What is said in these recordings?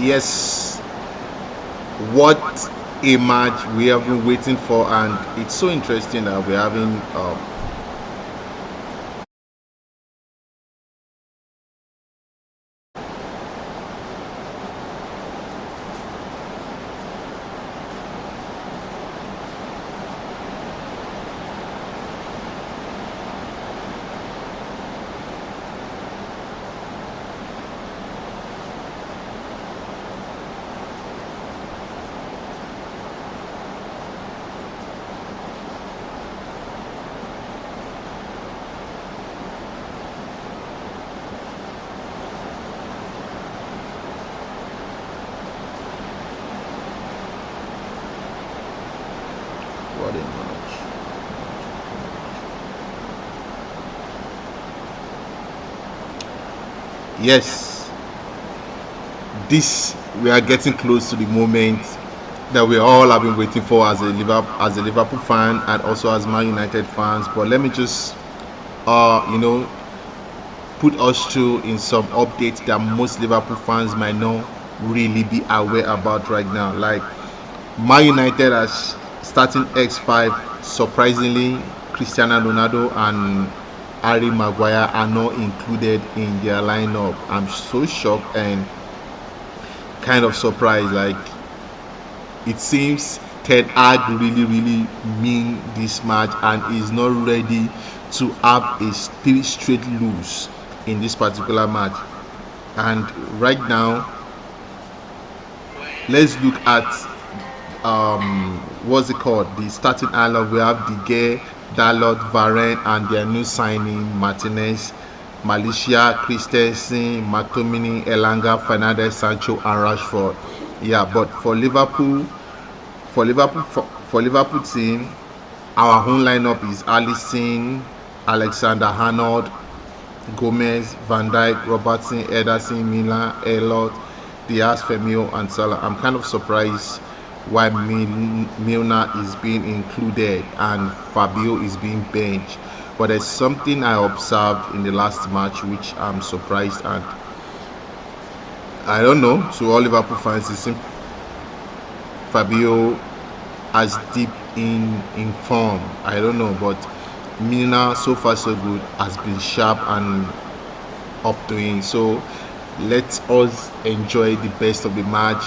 Yes, what a match we have been waiting for, and it's so interesting that we're having what a match. Yes, this we are getting close to the moment that we all have been waiting for as a Liverpool fan and also as Man United fans. But let me just you know put us through in some updates that most Liverpool fans might not really be aware about right now. Like Man United as starting X5, surprisingly, Cristiano Ronaldo and Harry Maguire are not included in their lineup. I'm so shocked and kind of surprised. Like it seems Ted Hag really mean this match and is not ready to have a three straight lose in this particular match. And right now, let's look at what's it called? The starting lineup. We have De Gea, Dalot, Varane, and their new signing Martinez, Malaysia, Christensen, McTominay, Elanga, Fernandez, Sancho, and Rashford. Yeah, but for Liverpool team, our home lineup is Alisson, Alexander Arnold, Gomez, Van Dijk, Robertson, Ederson, Milan, Elliott, Diaz, Firmino, and Salah. I'm kind of surprised why Milner is being included and Fabio is being benched. But there's something I observed in the last match which I'm surprised, and I don't know, to all Liverpool fans, it seems Fabio as deep in form. I don't know, but Milner so far so good has been sharp and up to it. So let us enjoy the best of the match.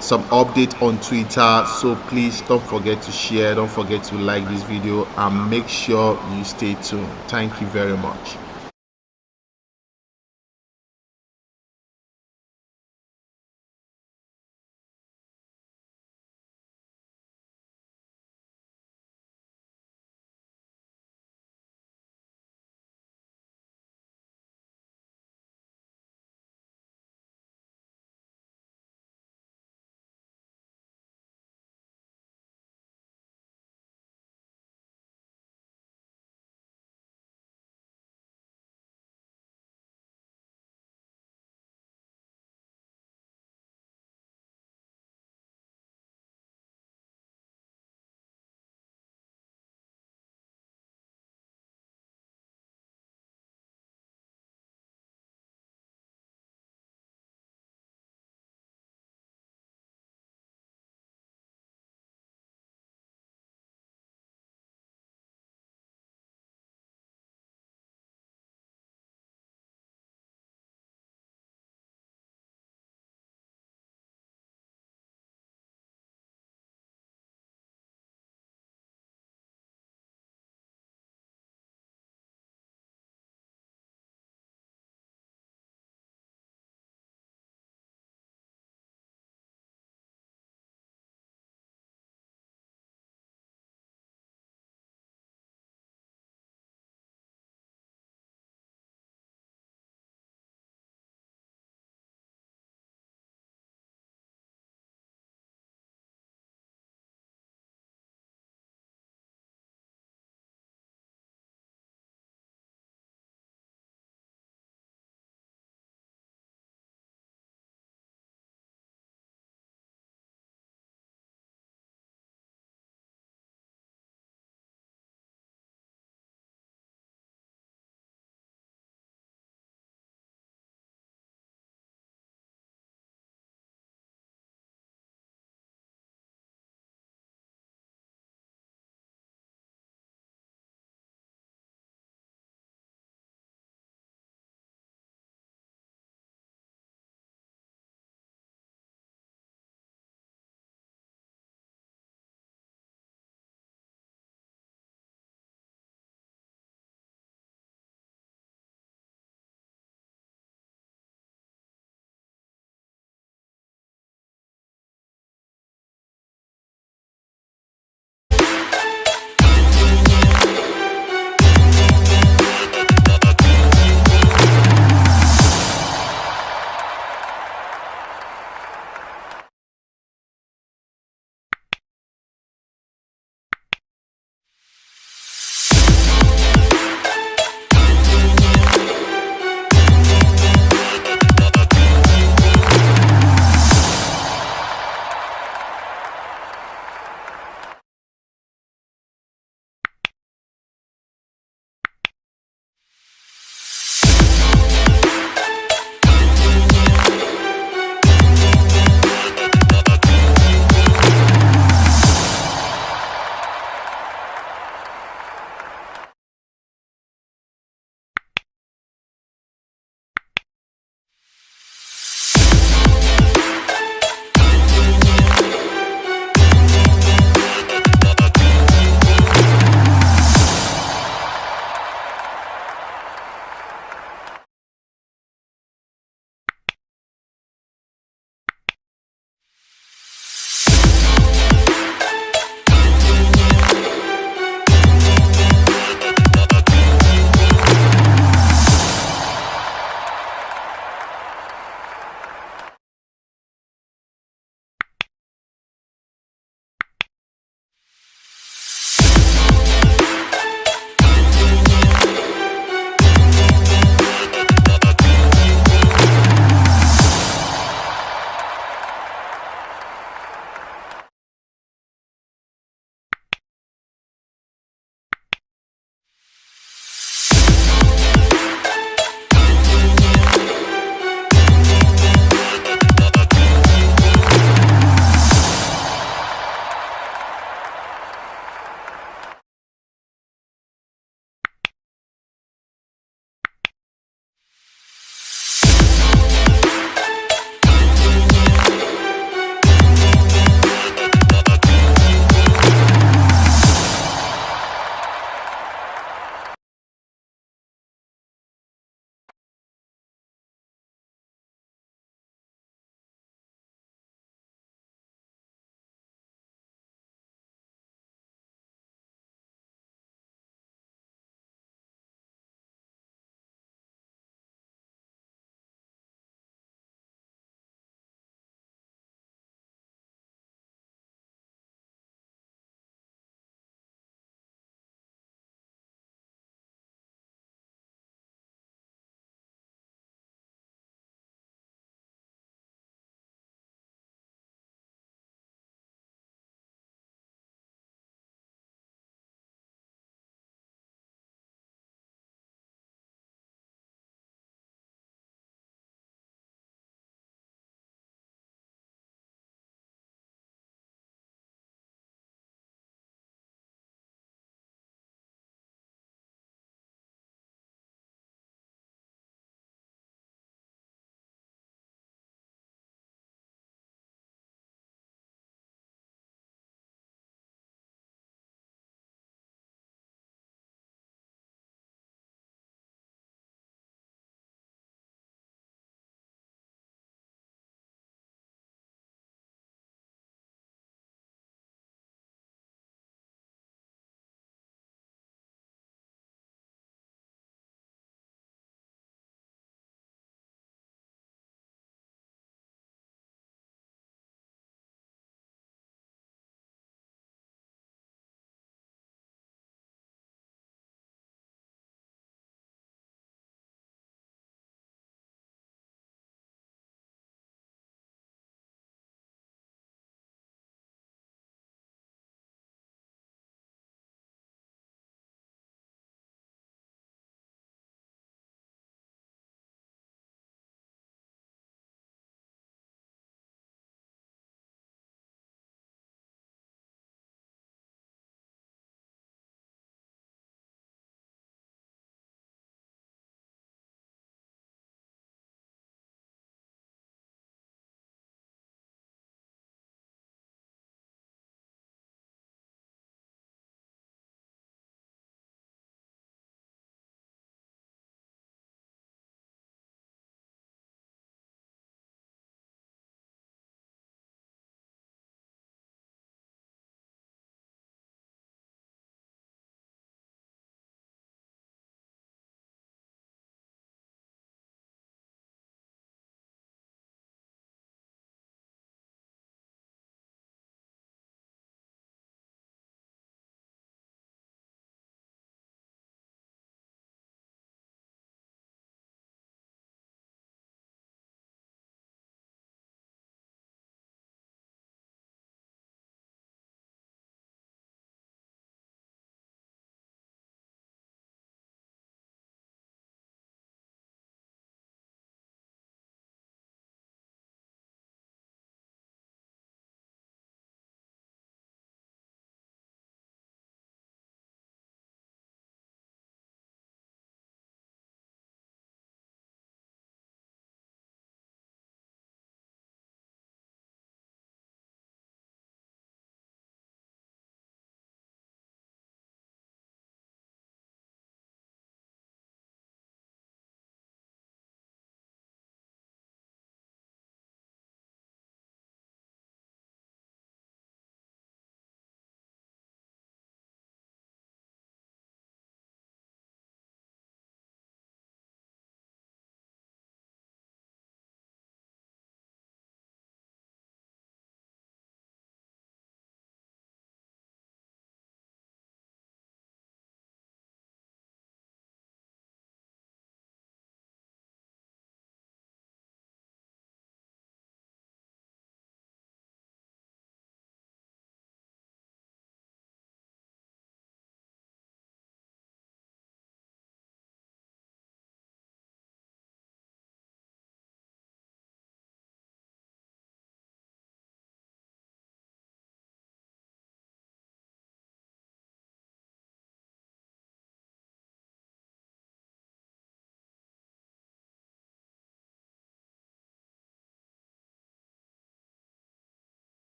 Some update on Twitter. So please don't forget to share, don't forget to like this video, and make sure you stay tuned. Thank you very much.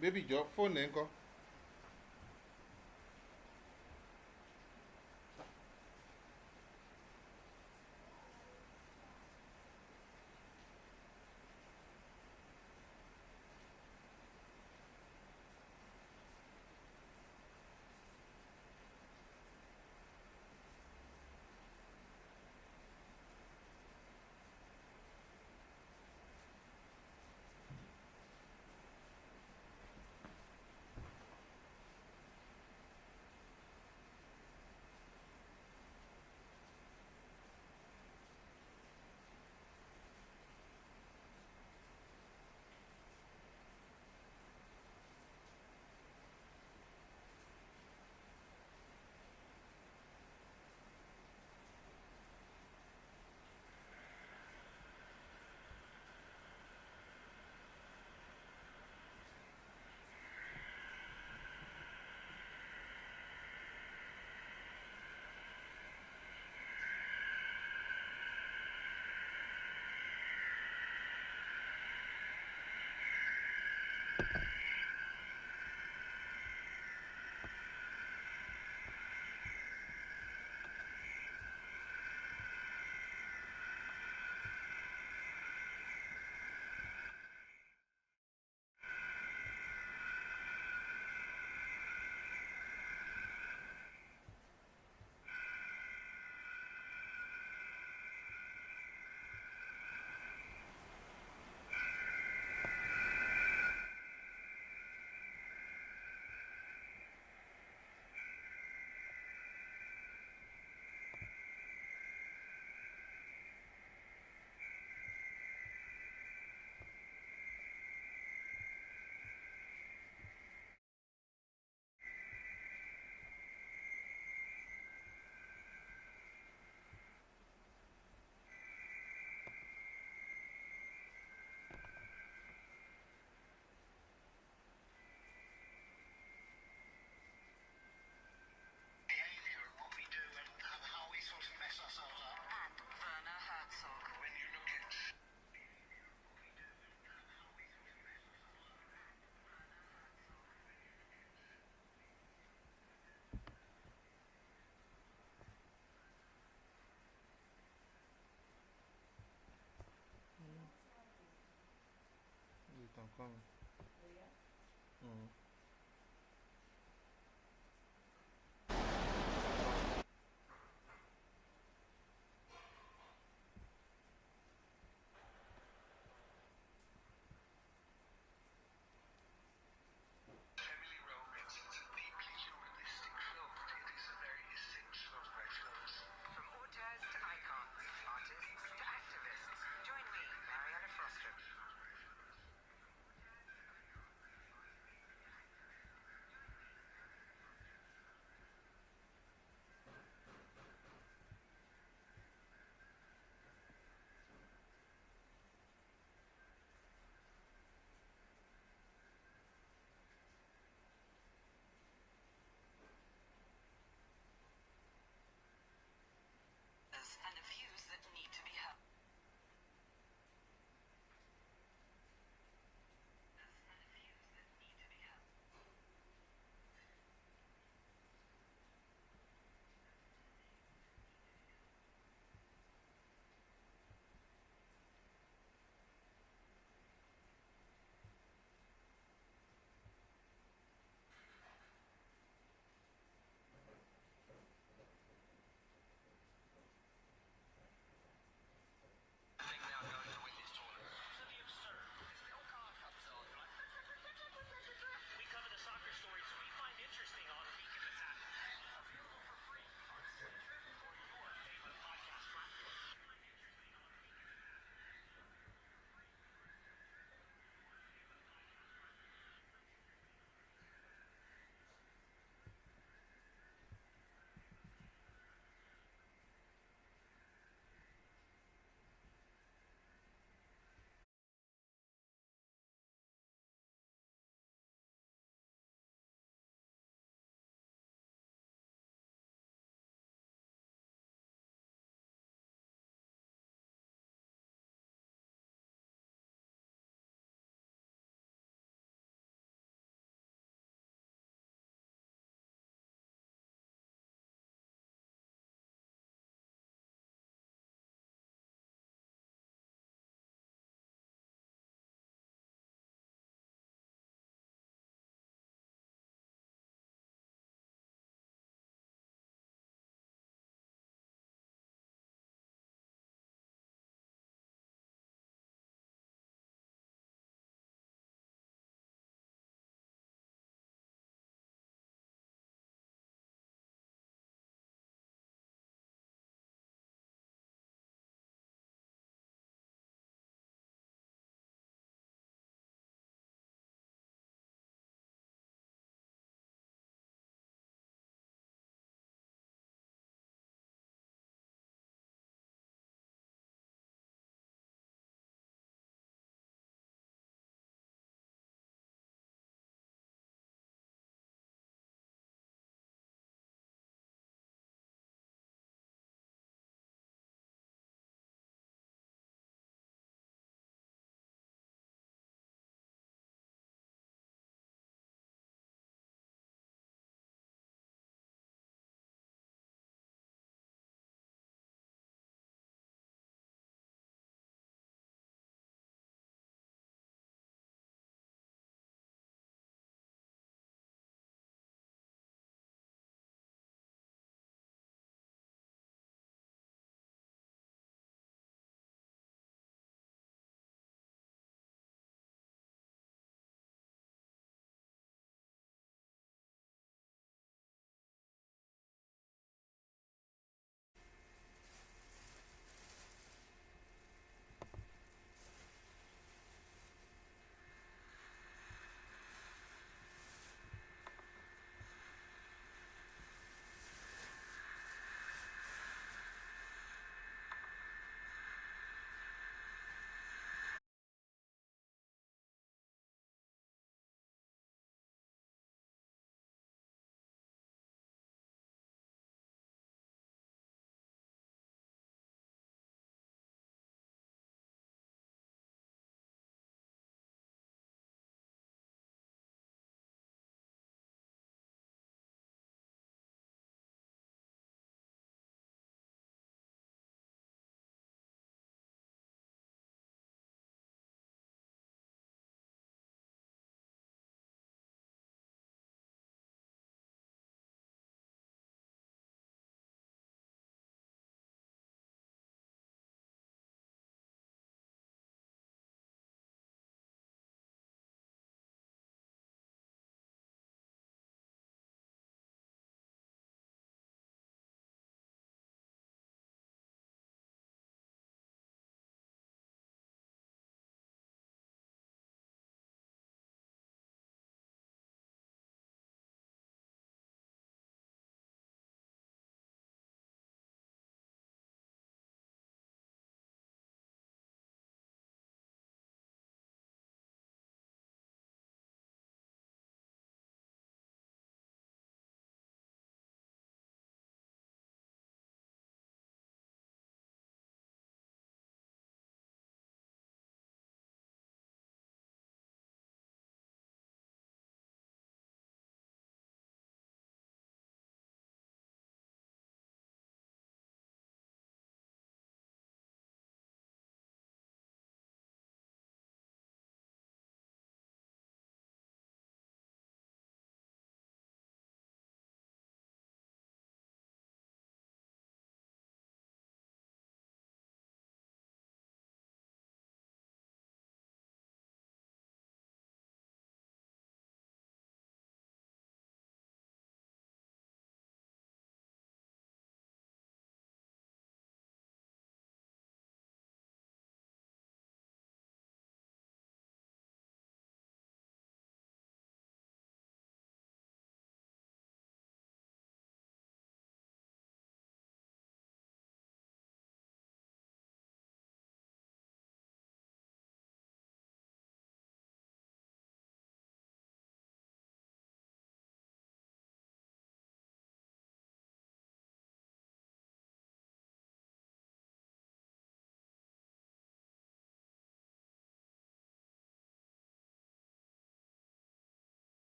Baby job phone enko. You can come. Mm.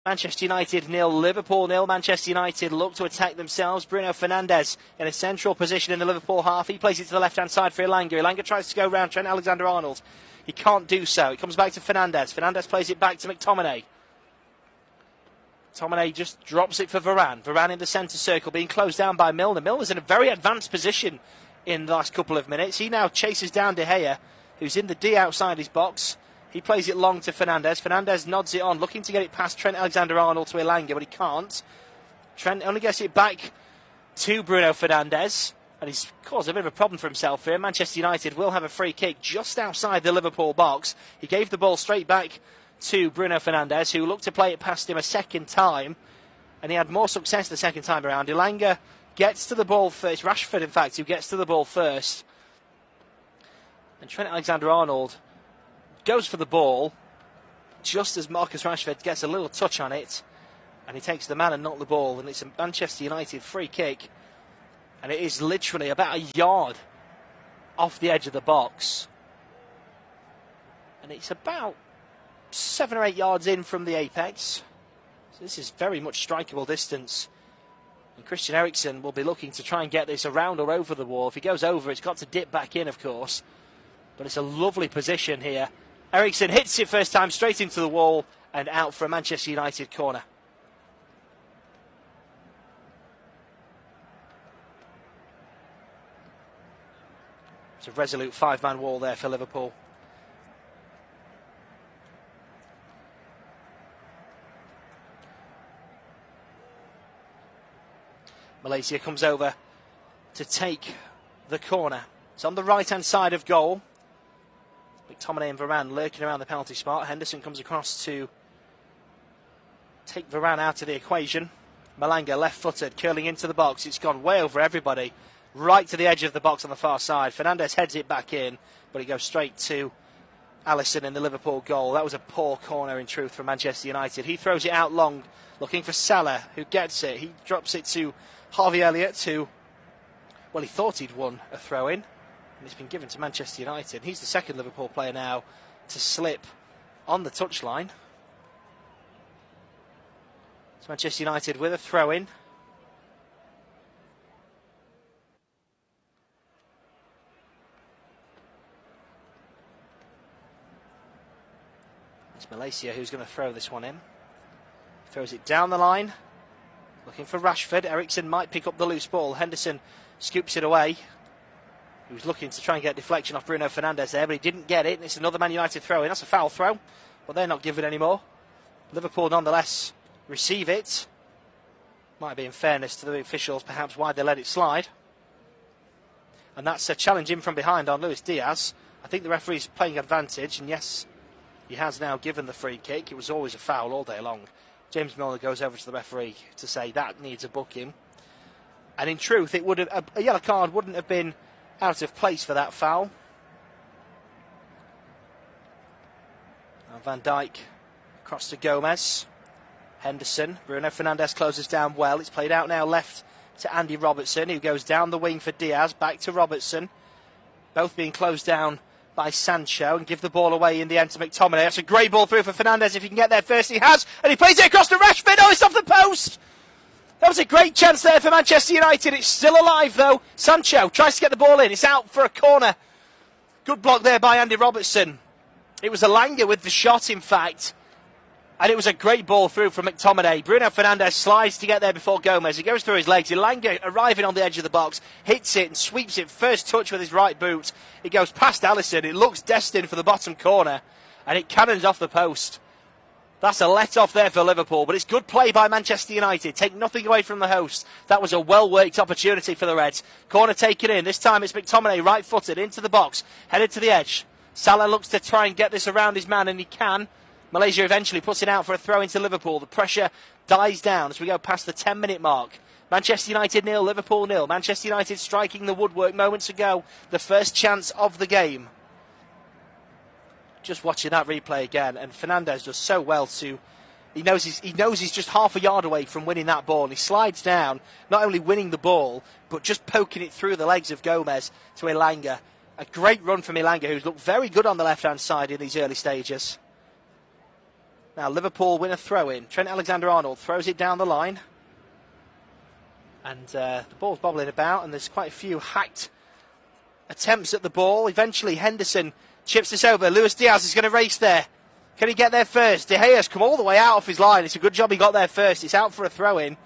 Manchester United 0, Liverpool 0. Manchester United look to attack themselves. Bruno Fernandes in a central position in the Liverpool half. He plays it to the left-hand side for Ilanga. Ilanga tries to go round Trent Alexander-Arnold. He can't do so. It comes back to Fernandes. Fernandes plays it back to McTominay. McTominay just drops it for Varane. Varane in the centre circle, being closed down by Milner. Milner's in a very advanced position in the last couple of minutes. He now chases down De Gea, who's in the D outside his box. He plays it long to Fernandes. Fernandes nods it on, looking to get it past Trent Alexander-Arnold to Ilanga, but he can't. Trent only gets it back to Bruno Fernandes, and he's caused a bit of a problem for himself here. Manchester United will have a free kick just outside the Liverpool box. He gave the ball straight back to Bruno Fernandes, who looked to play it past him a second time, and he had more success the second time around. Ilanga gets to the ball first. Rashford, in fact, who gets to the ball first. And Trent Alexander-Arnold goes for the ball just as Marcus Rashford gets a little touch on it, and he takes the man and not the ball, and it's a Manchester United free kick, and it is literally about a yard off the edge of the box, and it's about 7 or 8 yards in from the apex, so this is very much strikeable distance, and Christian Eriksen will be looking to try and get this around or over the wall. If he goes over, it's got to dip back in, of course, but it's a lovely position here. Eriksen hits it first time straight into the wall and out for a Manchester United corner. It's a resolute 5-man wall there for Liverpool. Malaysia comes over to take the corner. It's on the right-hand side of goal. McTominay and Varane lurking around the penalty spot. Henderson comes across to take Varane out of the equation. Malanga left-footed, curling into the box. It's gone way over everybody, right to the edge of the box on the far side. Fernandes heads it back in, but it goes straight to Alisson in the Liverpool goal. That was a poor corner, in truth, from Manchester United. He throws it out long, looking for Salah, who gets it. He drops it to Harvey Elliott, who, well, he thought he'd won a throw-in. And it's been given to Manchester United. He's the second Liverpool player now to slip on the touchline. It's Manchester United with a throw-in. It's Malaysia who's going to throw this one in. Throws it down the line. Looking for Rashford. Eriksen might pick up the loose ball. Henderson scoops it away. He was looking to try and get deflection off Bruno Fernandes there, but he didn't get it. And it's another Man United throw in. That's a foul throw. Well, they're not given anymore. Liverpool, nonetheless, receive it. Might be in fairness to the officials, perhaps why they let it slide. And that's a challenge in from behind on Luis Diaz. I think the referee's playing advantage, and yes, he has now given the free kick. It was always a foul all day long. James Milner goes over to the referee to say that needs a booking. And in truth, it would have, a yellow card wouldn't have been out of place for that foul. Now Van Dijk across to Gomez. Henderson. Bruno Fernandes closes down well. It's played out now left to Andy Robertson, who goes down the wing for Diaz. Back to Robertson. Both being closed down by Sancho, and give the ball away in the end to McTominay. That's a great ball through for Fernandes if he can get there first. He has, and he plays it across to Rashford. Oh, it's off the post! That was a great chance there for Manchester United. It's still alive, though. Sancho tries to get the ball in. It's out for a corner. Good block there by Andy Robertson. It was Ilanga with the shot, in fact. And it was a great ball through from McTominay. Bruno Fernandes slides to get there before Gomez. He goes through his legs. Ilanga arriving on the edge of the box, hits it and sweeps it first touch with his right boot. It goes past Alisson. It looks destined for the bottom corner. And it cannons off the post. That's a let-off there for Liverpool, but it's good play by Manchester United. Take nothing away from the host. That was a well-worked opportunity for the Reds. Corner taken in. This time it's McTominay, right-footed, into the box, headed to the edge. Salah looks to try and get this around his man, and he can. Malaysia eventually puts it out for a throw into Liverpool. The pressure dies down as we go past the 10-minute mark. Manchester United 0, Liverpool 0. Manchester United striking the woodwork moments ago. The first chance of the game. Just watching that replay again, and Fernandes does so well to. He knows he's just half a yard away from winning that ball. And he slides down, not only winning the ball, but just poking it through the legs of Gomez to Ilanga. A great run from Ilanga, who's looked very good on the left-hand side in these early stages. Now Liverpool win a throw-in. Trent Alexander-Arnold throws it down the line. And the ball's bobbling about, and there's quite a few hacked attempts at the ball. Eventually Henderson chips this over. Luis Diaz is going to race there. Can he get there first? De Gea's come all the way out off his line. It's a good job he got there first. It's out for a throw-in.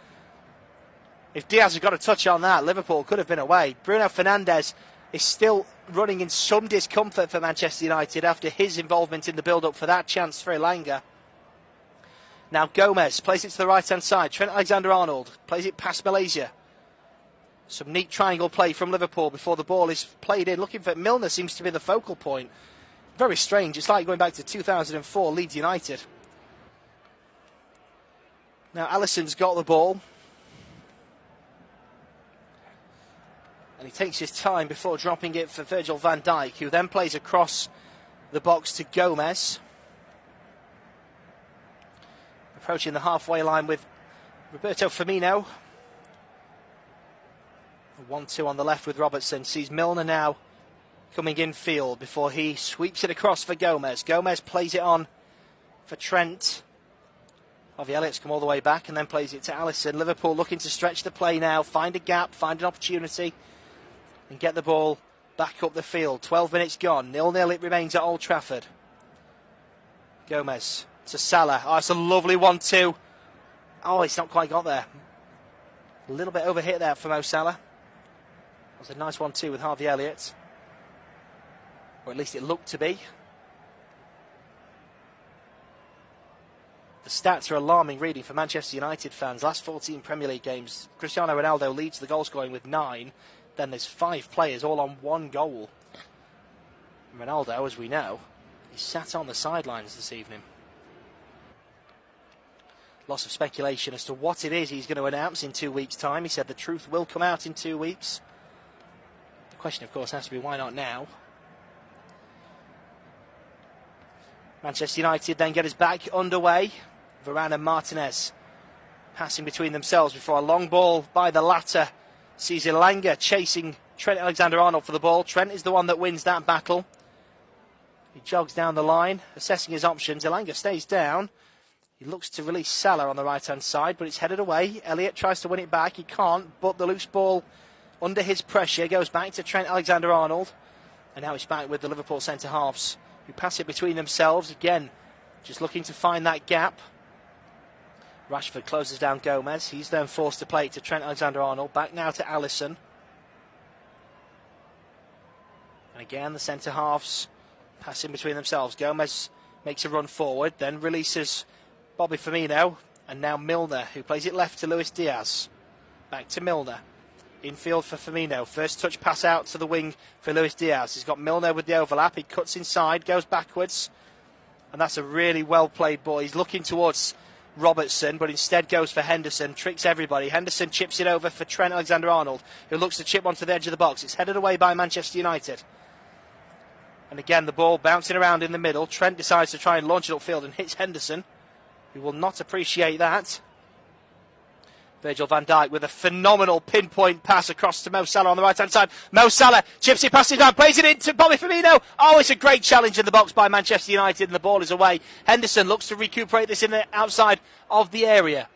If Diaz had got a touch on that, Liverpool could have been away. Bruno Fernandes is still running in some discomfort for Manchester United after his involvement in the build-up for that chance for Elanga. Now Gomez plays it to the right-hand side. Trent Alexander-Arnold plays it past Malaysia. Some neat triangle play from Liverpool before the ball is played in. Looking for Milner seems to be the focal point. Very strange. It's like going back to 2004 Leeds United. Now Alisson's got the ball. And he takes his time before dropping it for Virgil van Dijk, who then plays across the box to Gomez. Approaching the halfway line with Roberto Firmino. 1-2 on the left with Robertson. Sees Milner now coming infield before he sweeps it across for Gomez. Gomez plays it on for Trent. Harvey Elliott's come all the way back and then plays it to Alisson. Liverpool looking to stretch the play now, find a gap, find an opportunity and get the ball back up the field. 12 minutes gone, 0-0 it remains at Old Trafford. Gomez to Salah. Oh, it's a lovely 1-2. Oh, it's not quite got there. A little bit overhit there for Mo Salah. It was a nice 1-2 with Harvey Elliott. Or at least it looked to be. The stats are alarming reading for Manchester United fans. Last 14 Premier League games, Cristiano Ronaldo leads the goal scoring with 9. Then there's 5 players all on 1 goal. Ronaldo, as we know, is sat on the sidelines this evening. Lots of speculation as to what it is he's going to announce in 2 weeks' time. He said the truth will come out in 2 weeks. The question, of course, has to be why not now? Manchester United then get us back underway. Varane and Martinez passing between themselves before a long ball by the latter sees Elanga chasing Trent Alexander-Arnold for the ball. Trent is the one that wins that battle. He jogs down the line, assessing his options. Elanga stays down. He looks to release Salah on the right-hand side, but it's headed away. Elliott tries to win it back. He can't, but the loose ball under his pressure goes back to Trent Alexander-Arnold. And now it's back with the Liverpool centre-halves, who pass it between themselves. Again, just looking to find that gap. Rashford closes down Gomez. He's then forced to play it to Trent Alexander-Arnold. Back now to Alisson. And again, the centre-halves pass in between themselves. Gomez makes a run forward, then releases Bobby Firmino. And now Milner, who plays it left to Luis Diaz. Back to Milner. Infield for Firmino. First touch pass out to the wing for Luis Diaz. He's got Milner with the overlap. He cuts inside, goes backwards. And that's a really well-played ball. He's looking towards Robertson, but instead goes for Henderson. Tricks everybody. Henderson chips it over for Trent Alexander-Arnold, who looks to chip onto the edge of the box. It's headed away by Manchester United. And again, the ball bouncing around in the middle. Trent decides to try and launch it upfield and hits Henderson, who will not appreciate that. Virgil van Dijk with a phenomenal pinpoint pass across to Mo Salah on the right-hand side. Mo Salah chips it past him down, plays it into Bobby Firmino. Oh, it's a great challenge in the box by Manchester United, and the ball is away. Henderson looks to recuperate this in the outside of the area.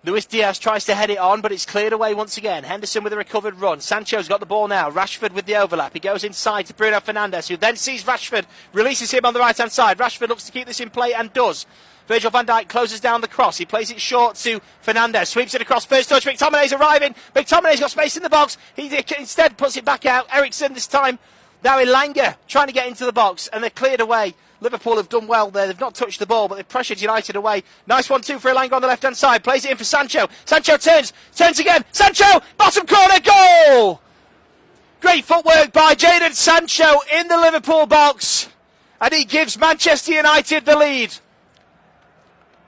Luis Diaz tries to head it on, but it's cleared away once again. Henderson with a recovered run. Sancho's got the ball now. Rashford with the overlap. He goes inside to Bruno Fernandes, who then sees Rashford, releases him on the right-hand side. Rashford looks to keep this in play and does. Virgil van Dijk closes down the cross. He plays it short to Fernandes. Sweeps it across. First touch. McTominay's arriving. McTominay's got space in the box. He instead puts it back out. Eriksen this time. Now Elanga trying to get into the box. And they're cleared away. Liverpool have done well there. They've not touched the ball, but they've pressured United away. Nice 1-2 for Elanga on the left-hand side. Plays it in for Sancho. Sancho turns. Turns again. Sancho! Bottom corner. Goal! Great footwork by Jadon Sancho in the Liverpool box. And he gives Manchester United the lead.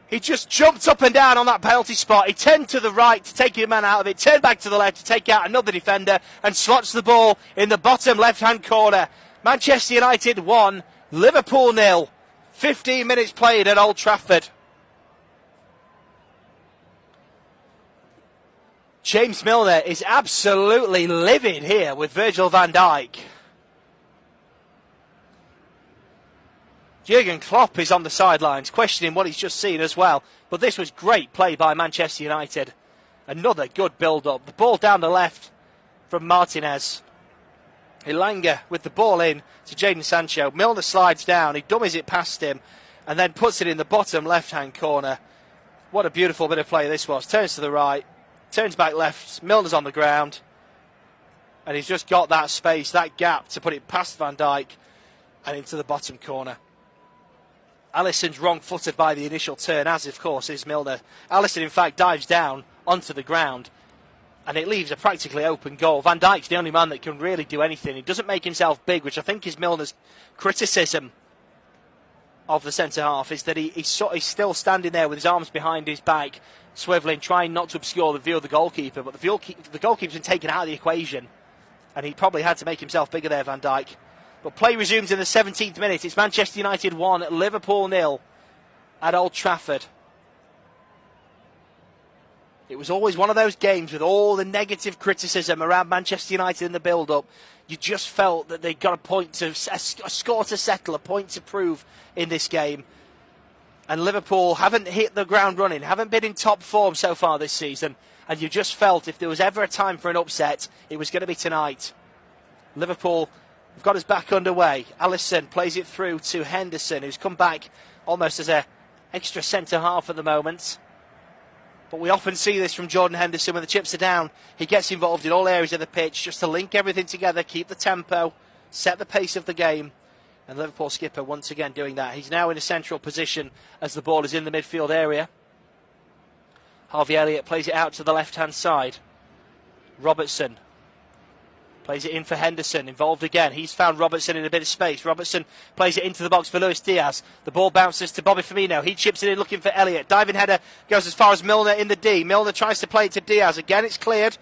He just jumped up and down on that penalty spot. He turned to the right to take a man out of it, turned back to the left to take out another defender, and slots the ball in the bottom left-hand corner. Manchester United 1, Liverpool 0. 15 minutes played at Old Trafford. James Milner is absolutely livid here with Virgil van Dijk. Jurgen Klopp is on the sidelines, questioning what he's just seen as well. But this was great play by Manchester United. Another good build-up. The ball down the left from Martinez. Elanga with the ball in to Jadon Sancho. Milner slides down, he dummies it past him, and then puts it in the bottom left-hand corner. What a beautiful bit of play this was. Turns to the right, turns back left, Milner's on the ground, and he's just got that space, that gap to put it past Van Dijk and into the bottom corner. Alisson's wrong-footed by the initial turn, as of course is Milner. Alisson, in fact, dives down onto the ground, and it leaves a practically open goal. Van Dijk's the only man that can really do anything. He doesn't make himself big, which I think is Milner's criticism of the centre-half, is that he's still standing there with his arms behind his back, swivelling, trying not to obscure the view of the goalkeeper. But the goalkeeper's been taken out of the equation, and he probably had to make himself bigger there, Van Dijk. But play resumes in the 17th minute. It's Manchester United 1, Liverpool 0 at Old Trafford. It was always one of those games with all the negative criticism around Manchester United in the build-up. You just felt that they got a score to settle, a point to prove in this game. And Liverpool haven't hit the ground running, haven't been in top form so far this season. And you just felt if there was ever a time for an upset, it was going to be tonight. Liverpool have got us back underway. Alisson plays it through to Henderson, who's come back almost as an extra centre-half at the moment. But we often see this from Jordan Henderson when the chips are down. He gets involved in all areas of the pitch just to link everything together, keep the tempo, set the pace of the game. And Liverpool skipper once again doing that. He's now in a central position as the ball is in the midfield area. Harvey Elliott plays it out to the left-hand side. Robertson plays it in for Henderson, involved again. He's found Robertson in a bit of space. Robertson plays it into the box for Luis Diaz. The ball bounces to Bobby Firmino. He chips it in looking for Elliott. Diving header goes as far as Milner in the D. Milner tries to play it to Diaz. Again, it's cleared.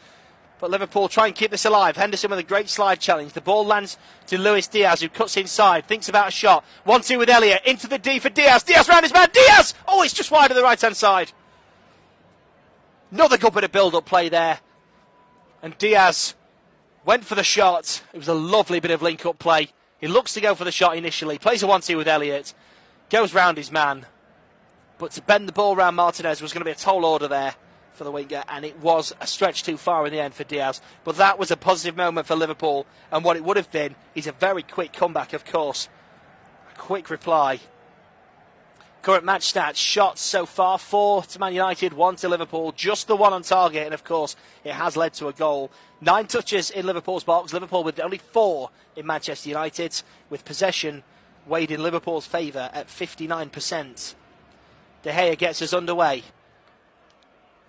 But Liverpool try and keep this alive. Henderson with a great slide challenge. The ball lands to Luis Diaz, who cuts inside, thinks about a shot. 1-2 with Elliott. Into the D for Diaz. Diaz round his man. Diaz! Oh, it's just wide of the right-hand side. Another good bit of build-up play there. And Diaz went for the shot. It was a lovely bit of link-up play. He looks to go for the shot initially. Plays a 1-2 with Elliott. Goes round his man. But to bend the ball round Martinez was going to be a tall order there for the winger. And it was a stretch too far in the end for Diaz. But that was a positive moment for Liverpool. And what it would have been is a very quick comeback, of course. A quick reply. Current match stats, shots so far, 4 to Man United, 1 to Liverpool, just the one on target, and of course it has led to a goal. 9 touches in Liverpool's box, Liverpool with only 4 in Manchester United's, with possession weighed in Liverpool's favour at 59%. De Gea gets us underway.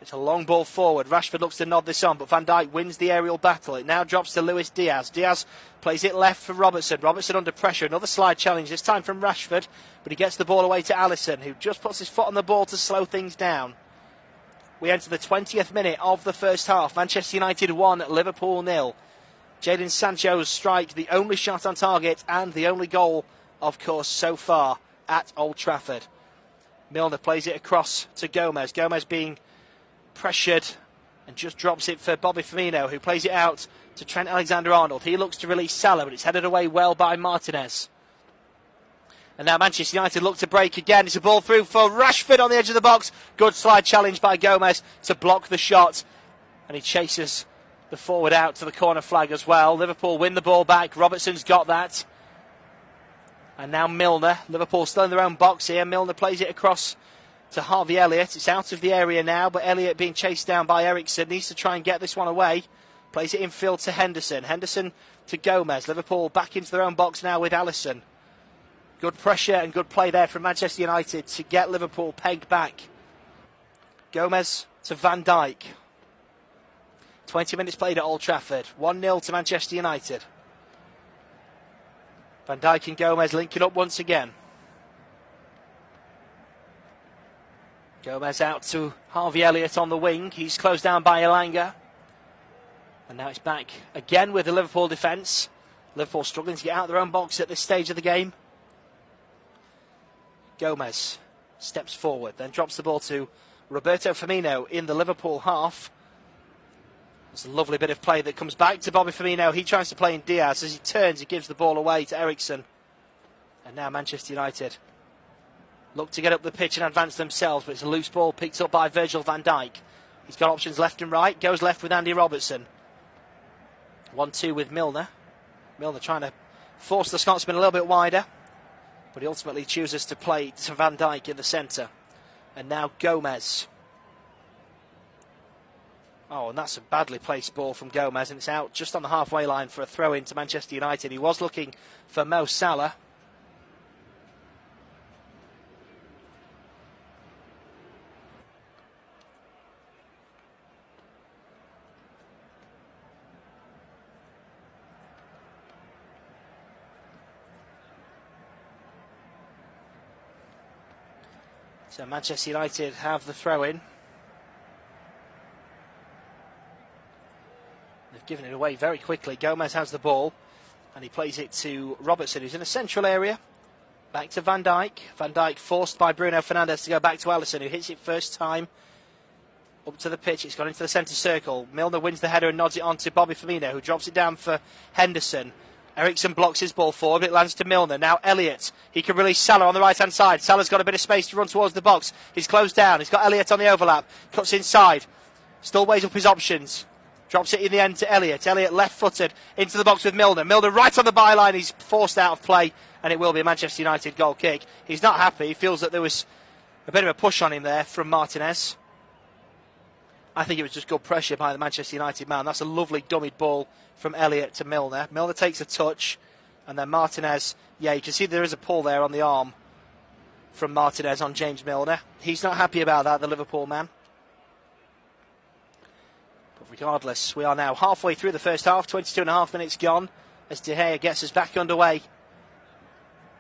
It's a long ball forward. Rashford looks to nod this on, but Van Dijk wins the aerial battle. It now drops to Luis Diaz. Diaz plays it left for Robertson. Robertson under pressure. Another slide challenge, this time from Rashford, but he gets the ball away to Alisson, who just puts his foot on the ball to slow things down. We enter the 20th minute of the first half. Manchester United 1, Liverpool 0. Jadon Sancho's strike, the only shot on target and the only goal, of course, so far at Old Trafford. Milner plays it across to Gomez. Gomez being pressured and just drops it for Bobby Firmino, who plays it out to Trent Alexander-Arnold. He looks to release Salah, but it's headed away well by Martinez. And now Manchester United look to break again. It's a ball through for Rashford on the edge of the box. Good slide challenge by Gomez to block the shot. And he chases the forward out to the corner flag as well. Liverpool win the ball back. Robertson's got that. And now Milner. Liverpool still in their own box here. Milner plays it across to Harvey Elliott. It's out of the area now, but Elliott being chased down by Eriksen. Needs to try and get this one away. Plays it infield to Henderson. Henderson to Gomez. Liverpool back into their own box now with Alisson. Good pressure and good play there from Manchester United to get Liverpool pegged back. Gomez to Van Dijk. 20 minutes played at Old Trafford. 1-0 to Manchester United. Van Dijk and Gomez linking up once again. Gomez out to Harvey Elliott on the wing. He's closed down by Elanga. And now it's back again with the Liverpool defence. Liverpool struggling to get out of their own box at this stage of the game. Gomez steps forward, then drops the ball to Roberto Firmino in the Liverpool half. It's a lovely bit of play that comes back to Bobby Firmino. He tries to play in Diaz. As he turns, he gives the ball away to Eriksen. And now Manchester United look to get up the pitch and advance themselves, but it's a loose ball picked up by Virgil van Dijk. He's got options left and right, goes left with Andy Robertson. 1-2 with Milner. Milner trying to force the Scotsman a little bit wider, but he ultimately chooses to play to Van Dijk in the centre. And now Gomez. Oh, and that's a badly placed ball from Gomez, and it's out just on the halfway line for a throw-in to Manchester United. He was looking for Mo Salah. So Manchester United have the throw-in. They've given it away very quickly. Gomez has the ball, and he plays it to Robertson, who's in a central area. Back to Van Dijk. Van Dijk forced by Bruno Fernandes to go back to Alisson, who hits it first time. Up to the pitch, it's gone into the centre circle. Milner wins the header and nods it on to Bobby Firmino, who drops it down for Henderson. Eriksen blocks his ball forward, but it lands to Milner. Now Elliott, he can release Salah on the right-hand side. Salah's got a bit of space to run towards the box. He's closed down. He's got Elliott on the overlap. Cuts inside. Still weighs up his options. Drops it in the end to Elliott. Elliott left-footed into the box with Milner. Milner right on the byline. He's forced out of play, and it will be a Manchester United goal kick. He's not happy. He feels that there was a bit of a push on him there from Martinez. I think it was just good pressure by the Manchester United man. That's a lovely dummied ball from Elliott to Milner. Milner takes a touch, and then Martinez, yeah, you can see there is a pull there on the arm from Martinez on James Milner. He's not happy about that, the Liverpool man. But regardless, we are now halfway through the first half, 22.5 minutes gone, as De Gea gets us back underway.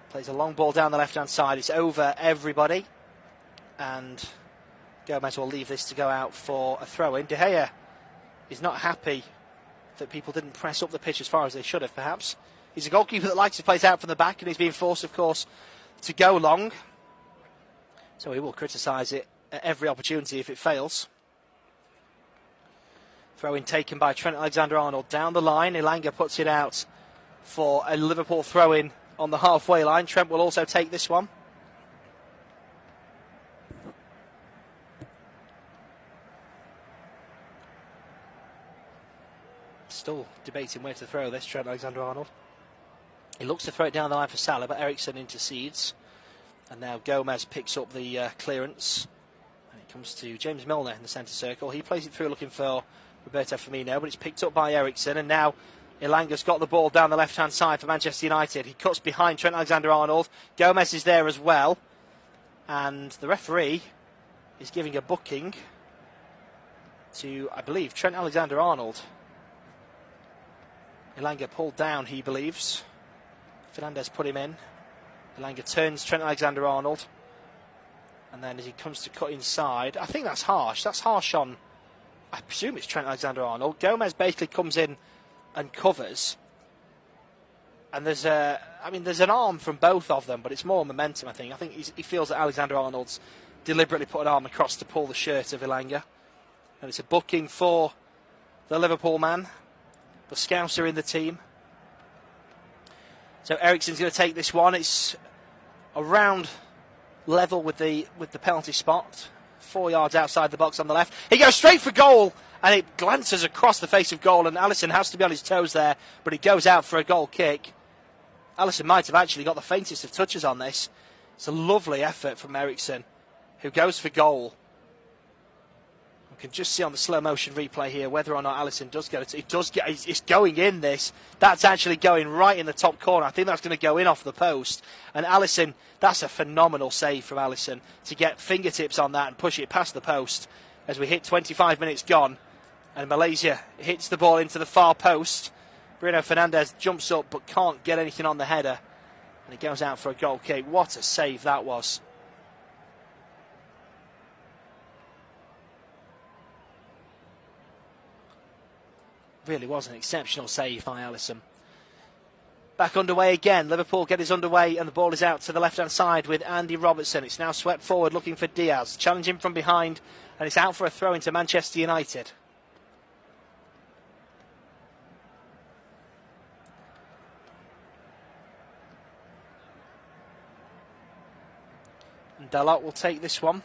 Plays a long ball down the left-hand side. It's over everybody, and Gomez will leave this to go out for a throw-in. De Gea is not happy that people didn't press up the pitch as far as they should have, perhaps. He's a goalkeeper that likes to play out from the back, and he's being forced, of course, to go long. So he will criticise it at every opportunity if it fails. Throw-in taken by Trent Alexander-Arnold down the line. Elanga puts it out for a Liverpool throw-in on the halfway line. Trent will also take this one. Still debating where to throw this, Trent Alexander-Arnold. He looks to throw it down the line for Salah, but Eriksen intercedes. And now Gomez picks up the clearance. And it comes to James Milner in the centre circle. He plays it through looking for Roberto Firmino, but it's picked up by Eriksen. And now Elanga's got the ball down the left-hand side for Manchester United. He cuts behind Trent Alexander-Arnold. Gomez is there as well. And the referee is giving a booking to, I believe, Trent Alexander-Arnold. Elanga pulled down, he believes. Fernandes put him in. Elanga turns Trent Alexander-Arnold. And then as he comes to cut inside, I think that's harsh. That's harsh on, I presume it's Trent Alexander-Arnold. Gomez basically comes in and covers. And there's an arm from both of them, but it's more momentum, I think. I think he feels that Alexander-Arnold's deliberately put an arm across to pull the shirt of Elanga. And it's a booking for the Liverpool man. The Scouser in the team. So Eriksen's going to take this one. It's around level with the penalty spot. 4 yards outside the box on the left. He goes straight for goal, and it glances across the face of goal, and Alisson has to be on his toes there, but he goes out for a goal kick. Alisson might have actually got the faintest of touches on this. It's a lovely effort from Eriksen, who goes for goal. You can just see on the slow motion replay here whether or not Alisson does get it. It does get. It's going in. That's actually going right in the top corner. I think that's going to go in off the post. And Alisson, that's a phenomenal save from Alisson to get fingertips on that and push it past the post. As we hit 25 minutes gone, and Malaysia hits the ball into the far post. Bruno Fernandes jumps up but can't get anything on the header, and it goes out for a goal kick. What a save that was! Really was an exceptional save by Alisson. Back underway again. Liverpool get us underway, and the ball is out to the left-hand side with Andy Robertson. It's now swept forward looking for Diaz. Challenging from behind, and it's out for a throw into Manchester United. And Dalot will take this one.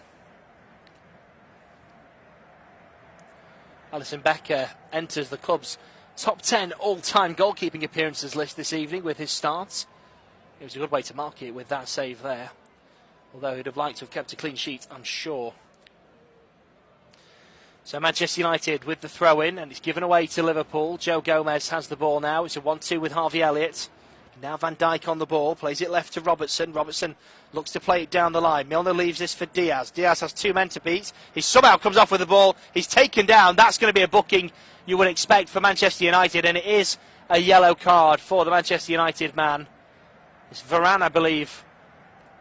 Alisson Becker enters the club's top 10 all-time goalkeeping appearances list this evening with his starts. It was a good way to mark it with that save there. Although he'd have liked to have kept a clean sheet, I'm sure. So Manchester United with the throw-in, and it's given away to Liverpool. Joe Gomez has the ball now. It's a 1-2 with Harvey Elliott. Now Van Dijk on the ball, plays it left to Robertson. Robertson looks to play it down the line. Milner leaves this for Diaz. Diaz has two men to beat. He somehow comes off with the ball. He's taken down. That's going to be a booking you would expect for Manchester United, and it is a yellow card for the Manchester United man. It's Varane, I believe,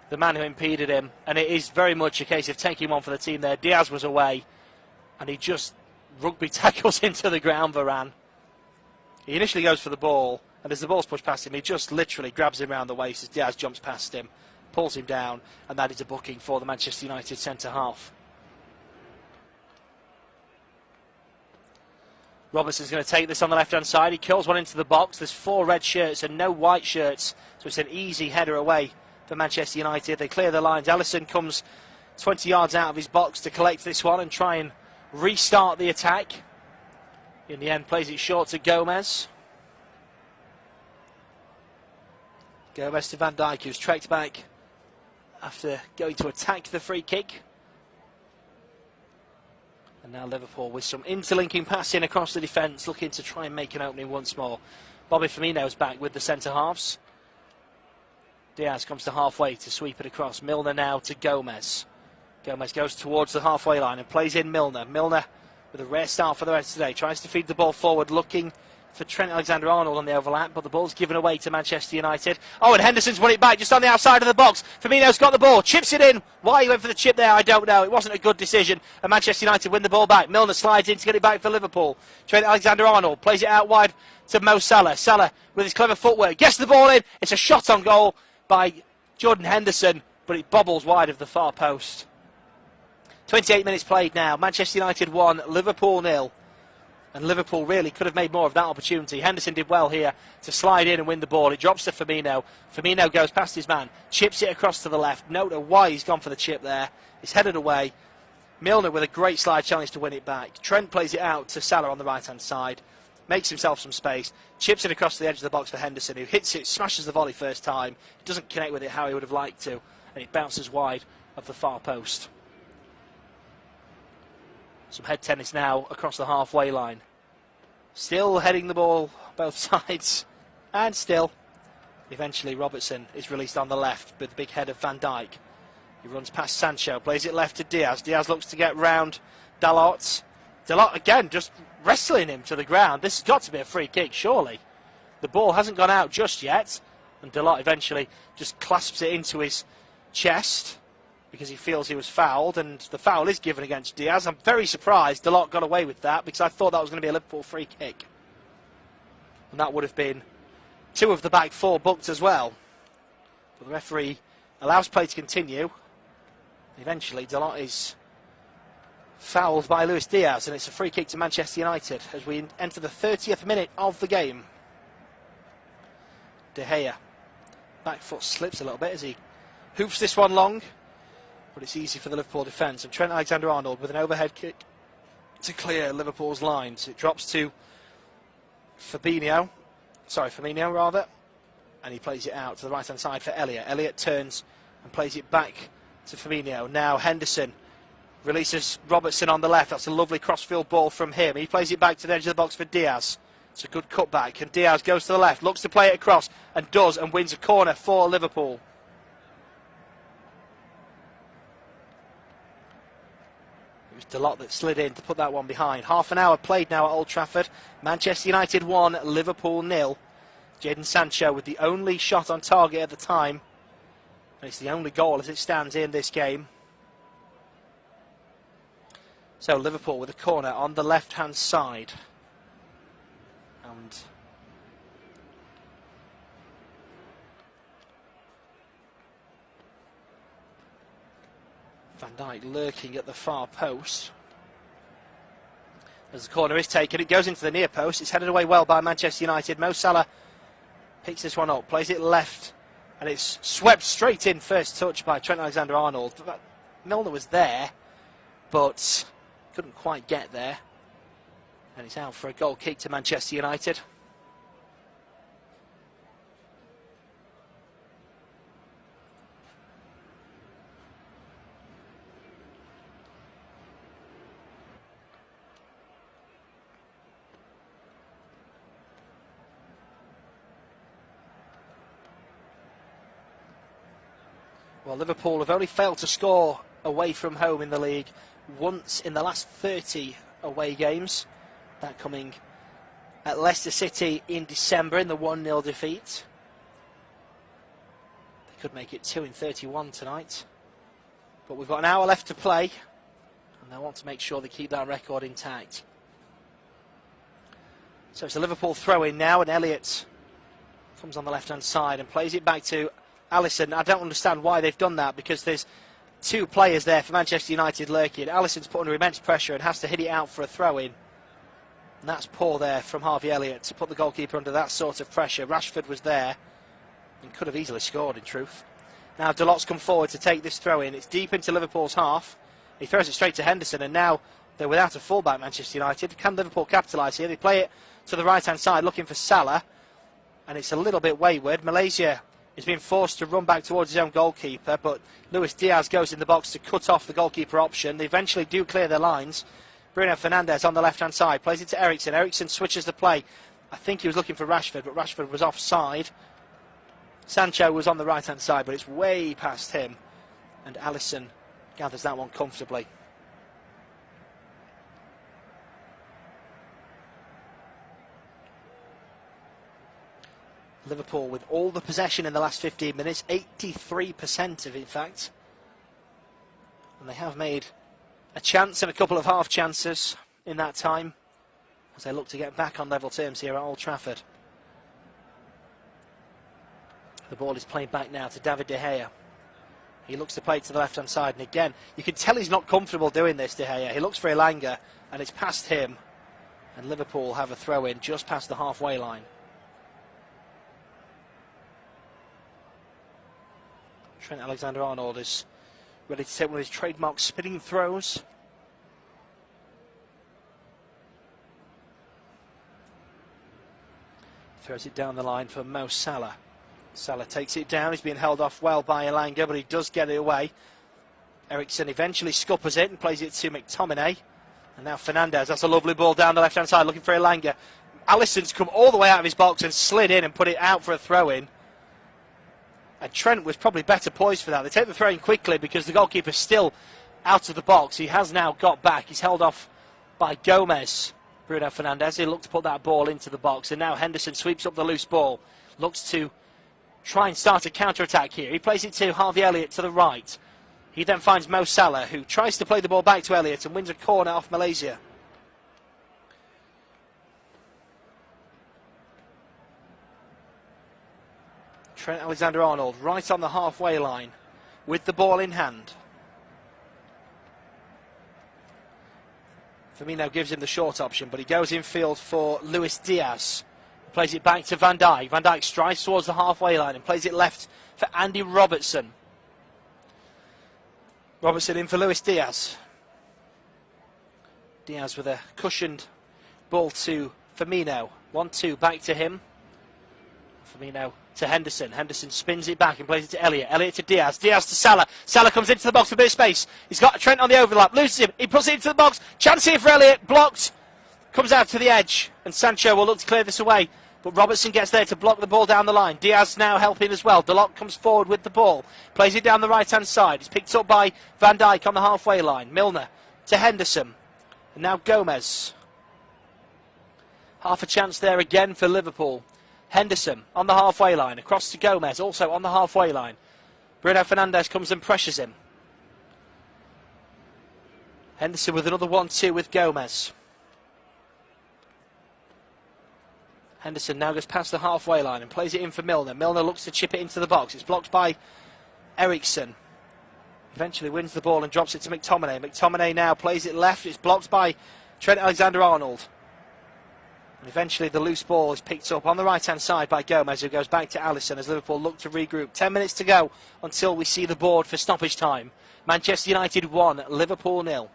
the man who impeded him, and it is very much a case of taking one for the team there. Diaz was away, and he just rugby tackles into the ground, Varane. He initially goes for the ball, and as the ball's pushed past him, he just literally grabs him around the waist as Diaz jumps past him, pulls him down, and that is a booking for the Manchester United centre-half. Robertson's going to take this on the left-hand side. He kills one into the box. There's 4 red shirts and no white shirts, so it's an easy header away for Manchester United. They clear the lines. Alisson comes 20 yards out of his box to collect this one and try and restart the attack. In the end, plays it short to Gomez. Gomez to Van Dijk, who's trekked back after going to attack the free kick. And now Liverpool with some interlinking passing across the defence, looking to try and make an opening once more. Bobby Firmino's back with the centre-halves. Diaz comes to halfway to sweep it across. Milner now to Gomez. Gomez goes towards the halfway line and plays in Milner. Milner with a rare start for the Reds today. Tries to feed the ball forward, looking for Trent Alexander-Arnold on the overlap, but the ball's given away to Manchester United. Oh, and Henderson's won it back just on the outside of the box. Firmino's got the ball, chips it in. Why he went for the chip there, I don't know. It wasn't a good decision, and Manchester United win the ball back. Milner slides in to get it back for Liverpool. Trent Alexander-Arnold plays it out wide to Mo Salah. Salah, with his clever footwork, gets the ball in. It's a shot on goal by Jordan Henderson, but it bobbles wide of the far post. 28 minutes played now. Manchester United 1, Liverpool 0. And Liverpool really could have made more of that opportunity. Henderson did well here to slide in and win the ball. It drops to Firmino. Firmino goes past his man, chips it across to the left. No know why he's gone for the chip there. It's headed away. Milner with a great slide challenge to win it back. Trent plays it out to Salah on the right-hand side. Makes himself some space. Chips it across the edge of the box for Henderson, who hits it, smashes the volley first time. He doesn't connect with it how he would have liked to. And it bounces wide of the far post. Some head tennis now across the halfway line. Still heading the ball both sides. And still, eventually Robertson is released on the left with the big head of Van Dijk. He runs past Sancho, plays it left to Diaz. Diaz looks to get round Dalot. Dalot again just wrestling him to the ground. This has got to be a free kick, surely. The ball hasn't gone out just yet. And Dalot eventually just clasps it into his chest, because he feels he was fouled, and the foul is given against Diaz. I'm very surprised Dalot got away with that, because I thought that was going to be a Liverpool free kick. And that would have been 2 of the back 4 booked as well. But the referee allows play to continue. Eventually, Dalot is fouled by Luis Diaz, and it's a free kick to Manchester United as we enter the 30th minute of the game. De Gea. Back foot slips a little bit as he hoops this one long. But it's easy for the Liverpool defence. And Trent Alexander-Arnold with an overhead kick to clear Liverpool's lines. It drops to Firmino, and he plays it out to the right-hand side for Elliott. Elliott turns and plays it back to Firmino. Now Henderson releases Robertson on the left. That's a lovely cross-field ball from him. He plays it back to the edge of the box for Diaz. It's a good cutback, and Diaz goes to the left, looks to play it across, and does, and wins a corner for Liverpool. It was Dalot that slid in to put that one behind. Half an hour played now at Old Trafford. Manchester United 1, Liverpool 0. Jadon Sancho with the only shot on target at the time. And it's the only goal as it stands in this game. So Liverpool with a corner on the left-hand side. And Van Dijk lurking at the far post. As the corner is taken, it goes into the near post. It's headed away well by Manchester United. Mo Salah picks this one up, plays it left And it's swept straight in, first touch by Trent Alexander-Arnold. Milner was there, but couldn't quite get there. And it's out for a goal kick to Manchester United. Well, Liverpool have only failed to score away from home in the league once in the last 30 away games. That coming at Leicester City in December in the 1-0 defeat. They could make it 2 in 31 tonight. But we've got an hour left to play, and they want to make sure they keep that record intact. So it's a Liverpool throw-in now, and Elliott comes on the left-hand side and plays it back to Alisson. I don't understand why they've done that, because there's two players there for Manchester United lurking. Alisson's put under immense pressure and has to hit it out for a throw-in. And that's poor there from Harvey Elliott to put the goalkeeper under that sort of pressure. Rashford was there and could have easily scored, in truth. Now Dalot's come forward to take this throw-in. It's deep into Liverpool's half. He throws it straight to Henderson, and now they're without a fullback, Manchester United. Can Liverpool capitalise here? They play it to the right-hand side looking for Salah, and it's a little bit wayward. Malaysia is being forced to run back towards his own goalkeeper, but Luis Diaz goes in the box to cut off the goalkeeper option. They eventually do clear their lines. Bruno Fernandes on the left-hand side plays it to Eriksen. Eriksen switches the play. I think he was looking for Rashford, but Rashford was offside. Sancho was on the right-hand side, but it's way past him, and Alisson gathers that one comfortably. Liverpool with all the possession in the last 15 minutes, 83% of it, in fact. And they have made a chance and a couple of half chances in that time as they look to get back on level terms here at Old Trafford. The ball is played back now to David De Gea. He looks to play it to the left-hand side, and again, you can tell he's not comfortable doing this, De Gea. He looks for Elanga, and it's past him, and Liverpool have a throw-in just past the halfway line. Trent Alexander-Arnold is ready to take one of his trademark spinning throws. Throws it down the line for Mo Salah. Salah takes it down. He's being held off well by Elanga, but he does get it away. Eriksen eventually scuppers it and plays it to McTominay. And now Fernandes. That's a lovely ball down the left-hand side looking for Elanga. Alisson's come all the way out of his box and slid in and put it out for a throw-in. And Trent was probably better poised for that. They take the throw-in quickly because the goalkeeper's still out of the box. He has now got back. He's held off by Gomez. Bruno Fernandes, he looked to put that ball into the box. And now Henderson sweeps up the loose ball. Looks to try and start a counter-attack here. He plays it to Harvey Elliott to the right. He then finds Mo Salah, who tries to play the ball back to Elliott and wins a corner off Malaysia. Trent Alexander-Arnold right on the halfway line with the ball in hand. Firmino gives him the short option, but he goes infield for Luis Diaz. Plays it back to Van Dijk. Van Dijk strides towards the halfway line and plays it left for Andy Robertson. Robertson in for Luis Diaz. Diaz with a cushioned ball to Firmino. 1-2 back to him. Firmino to Henderson. Henderson spins it back and plays it to Elliott. Elliott to Diaz. Diaz to Salah. Salah comes into the box with a bit of space. He's got Trent on the overlap. Loses him. He puts it into the box. Chance here for Elliott. Blocked. Comes out to the edge. And Sancho will look to clear this away. But Robertson gets there to block the ball down the line. Diaz now helping as well. Dalot comes forward with the ball. Plays it down the right-hand side. It's picked up by Van Dijk on the halfway line. Milner to Henderson. And now Gomez. Half a chance there again for Liverpool. Henderson on the halfway line. Across to Gomez, also on the halfway line. Bruno Fernandes comes and pressures him. Henderson with another 1-2 with Gomez. Henderson now goes past the halfway line and plays it in for Milner. Milner looks to chip it into the box. It's blocked by Eriksen. Eventually wins the ball and drops it to McTominay. McTominay now plays it left. It's blocked by Trent Alexander-Arnold. And eventually the loose ball is picked up on the right-hand side by Gomez, who goes back to Alisson as Liverpool look to regroup. 10 minutes to go until we see the board for stoppage time. Manchester United 1, Liverpool 0.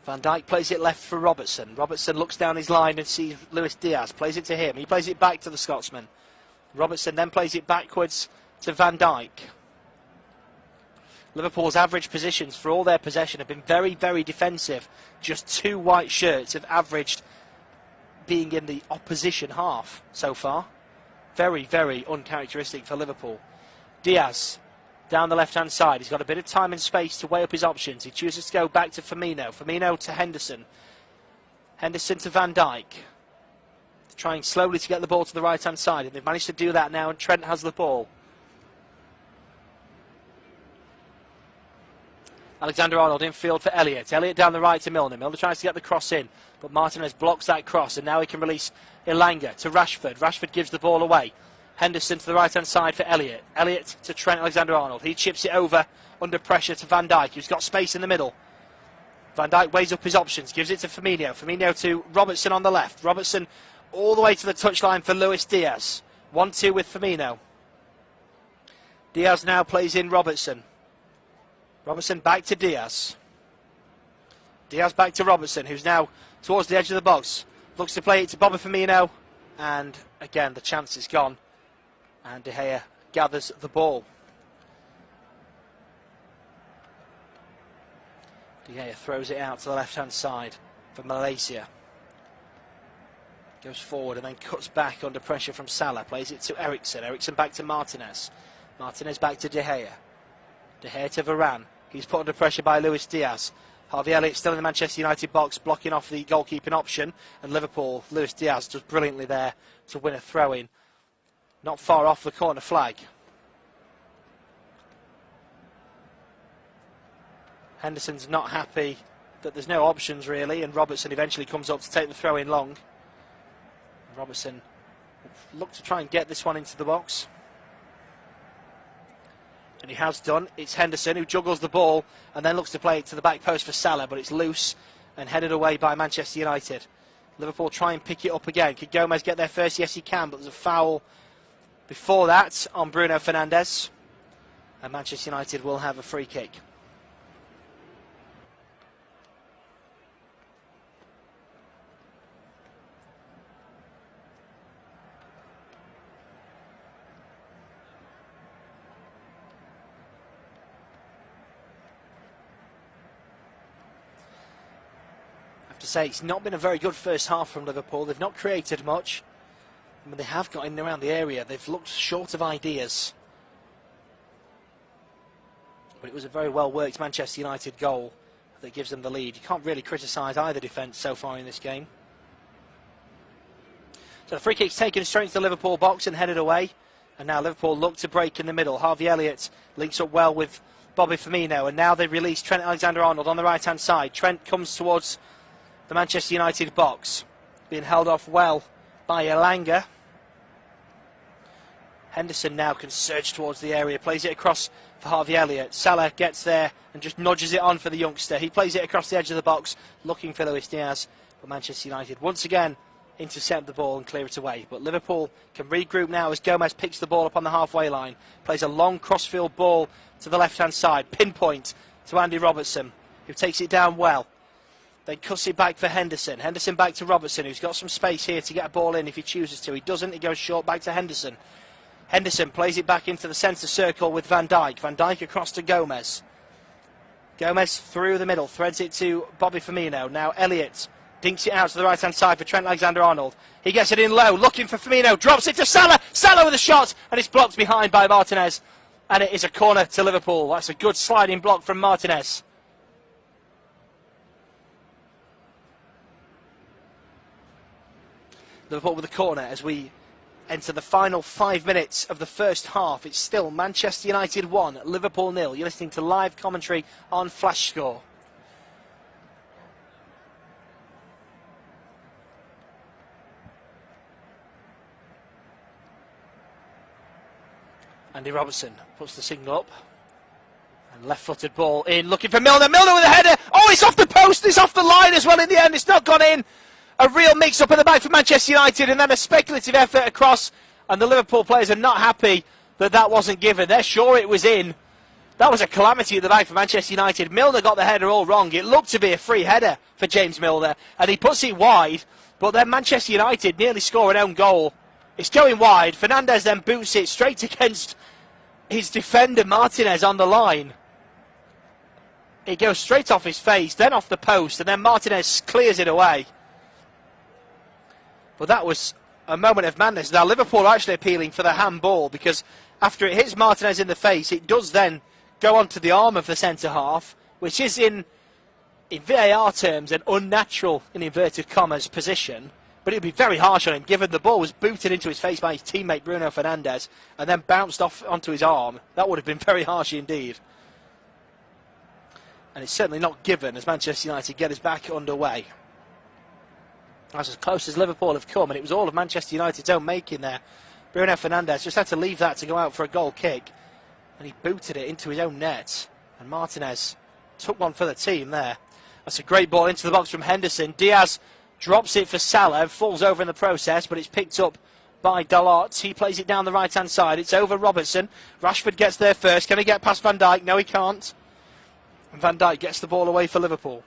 Van Dijk plays it left for Robertson. Robertson looks down his line and sees Luis Diaz. Plays it to him. He plays it back to the Scotsman. Robertson then plays it backwards to Van Dijk. Liverpool's average positions for all their possession have been very, very defensive. Just 2 white shirts have averaged being in the opposition half so far. Very, very uncharacteristic for Liverpool. Diaz down the left-hand side. He's got a bit of time and space to weigh up his options. He chooses to go back to Firmino. Firmino to Henderson. Henderson to Van Dijk. Trying slowly to get the ball to the right-hand side, and they've managed to do that now, and Trent has the ball. Alexander-Arnold infield for Elliott. Elliott down the right to Milner. Milner tries to get the cross in, but Martinez blocks that cross, and now he can release Elanga to Rashford. Rashford gives the ball away. Henderson to the right-hand side for Elliott. Elliott to Trent Alexander-Arnold. He chips it over under pressure to Van Dijk, who's got space in the middle. Van Dijk weighs up his options, gives it to Firmino. Firmino to Robertson on the left. Robertson all the way to the touchline for Luis Diaz. 1-2 with Firmino. Diaz now plays in Robertson. Robertson back to Diaz. Diaz back to Robertson, who's now towards the edge of the box. Looks to play it to Bobby Firmino. And again, the chance is gone. And De Gea gathers the ball. De Gea throws it out to the left-hand side for Malaysia. Goes forward and then cuts back under pressure from Salah. Plays it to Eriksen. Eriksen back to Martinez. Martinez back to De Gea. De Gea to Varane. He's put under pressure by Luis Diaz. Harvey Elliott still in the Manchester United box, blocking off the goalkeeping option. And Liverpool, Luis Diaz does brilliantly there to win a throw-in. Not far off the corner flag. Henderson's not happy that there's no options really, and Robertson eventually comes up to take the throw-in long. Robertson look to try and get this one into the box. And he has done. It's Henderson who juggles the ball and then looks to play it to the back post for Salah, but it's loose and headed away by Manchester United. Liverpool try and pick it up again. Could Gomez get there first? Yes, he can, but there's a foul before that on Bruno Fernandes. And Manchester United will have a free kick. To say it's not been a very good first half from Liverpool. They've not created much. I mean, they have got in and around the area. They've looked short of ideas. But it was a very well worked Manchester United goal that gives them the lead. You can't really criticise either defence so far in this game. So the free kick's taken straight into the Liverpool box and headed away. And now Liverpool look to break in the middle. Harvey Elliott links up well with Bobby Firmino. And now they release Trent Alexander-Arnold on the right hand side. Trent comes towards the Manchester United box, being held off well by Elanga. Henderson now can surge towards the area, plays it across for Harvey Elliott. Salah gets there and just nudges it on for the youngster. He plays it across the edge of the box, looking for Luis Diaz. But Manchester United once again intercept the ball and clear it away. But Liverpool can regroup now as Gomez picks the ball up on the halfway line. Plays a long crossfield ball to the left-hand side, pinpoint to Andy Robertson, who takes it down well. They cuss it back for Henderson. Henderson back to Robertson, who's got some space here to get a ball in if he chooses to. He doesn't. He goes short back to Henderson. Henderson plays it back into the centre circle with Van Dijk. Van Dijk across to Gomez. Gomez through the middle, threads it to Bobby Firmino. Now Elliott dinks it out to the right-hand side for Trent Alexander-Arnold. He gets it in low, looking for Firmino. Drops it to Salah. Salah with a shot, and it's blocked behind by Martinez. And it is a corner to Liverpool. That's a good sliding block from Martinez. Liverpool with a corner as we enter the final 5 minutes of the first half. It's still Manchester United 1, Liverpool 0. You're listening to live commentary on Flash Score. Andy Robertson puts the signal up. And left-footed ball in, looking for Milner. Milner with a header. Oh, Oh, it's off the post, it's off the line as well in the end. It's not gone in. A real mix-up in the back for Manchester United, and then a speculative effort across, and the Liverpool players are not happy that that wasn't given. They're sure it was in. That was a calamity at the back for Manchester United. Milner got the header all wrong. It looked to be a free header for James Milner, and he puts it wide, but then Manchester United nearly score an own goal. It's going wide. Fernandes then boots it straight against his defender Martinez on the line. It goes straight off his face, then off the post, and then Martinez clears it away. But that was a moment of madness. Now Liverpool are actually appealing for the handball, because after it hits Martinez in the face, it does then go onto the arm of the centre-half, which is in VAR terms an unnatural, in inverted commas, position. But it would be very harsh on him, given the ball was booted into his face by his teammate Bruno Fernandes and then bounced off onto his arm. That would have been very harsh indeed. And it's certainly not given as Manchester United get us back underway. That's as close as Liverpool have come, and it was all of Manchester United's own making there. Bruno Fernandes just had to leave that to go out for a goal kick, and he booted it into his own net. And Martinez took one for the team there. That's a great ball into the box from Henderson. Diaz drops it for Salah, falls over in the process, but it's picked up by Dalot. He plays it down the right-hand side. It's over Robertson. Rashford gets there first. Can he get past Van Dijk? No, he can't. And Van Dijk gets the ball away for Liverpool.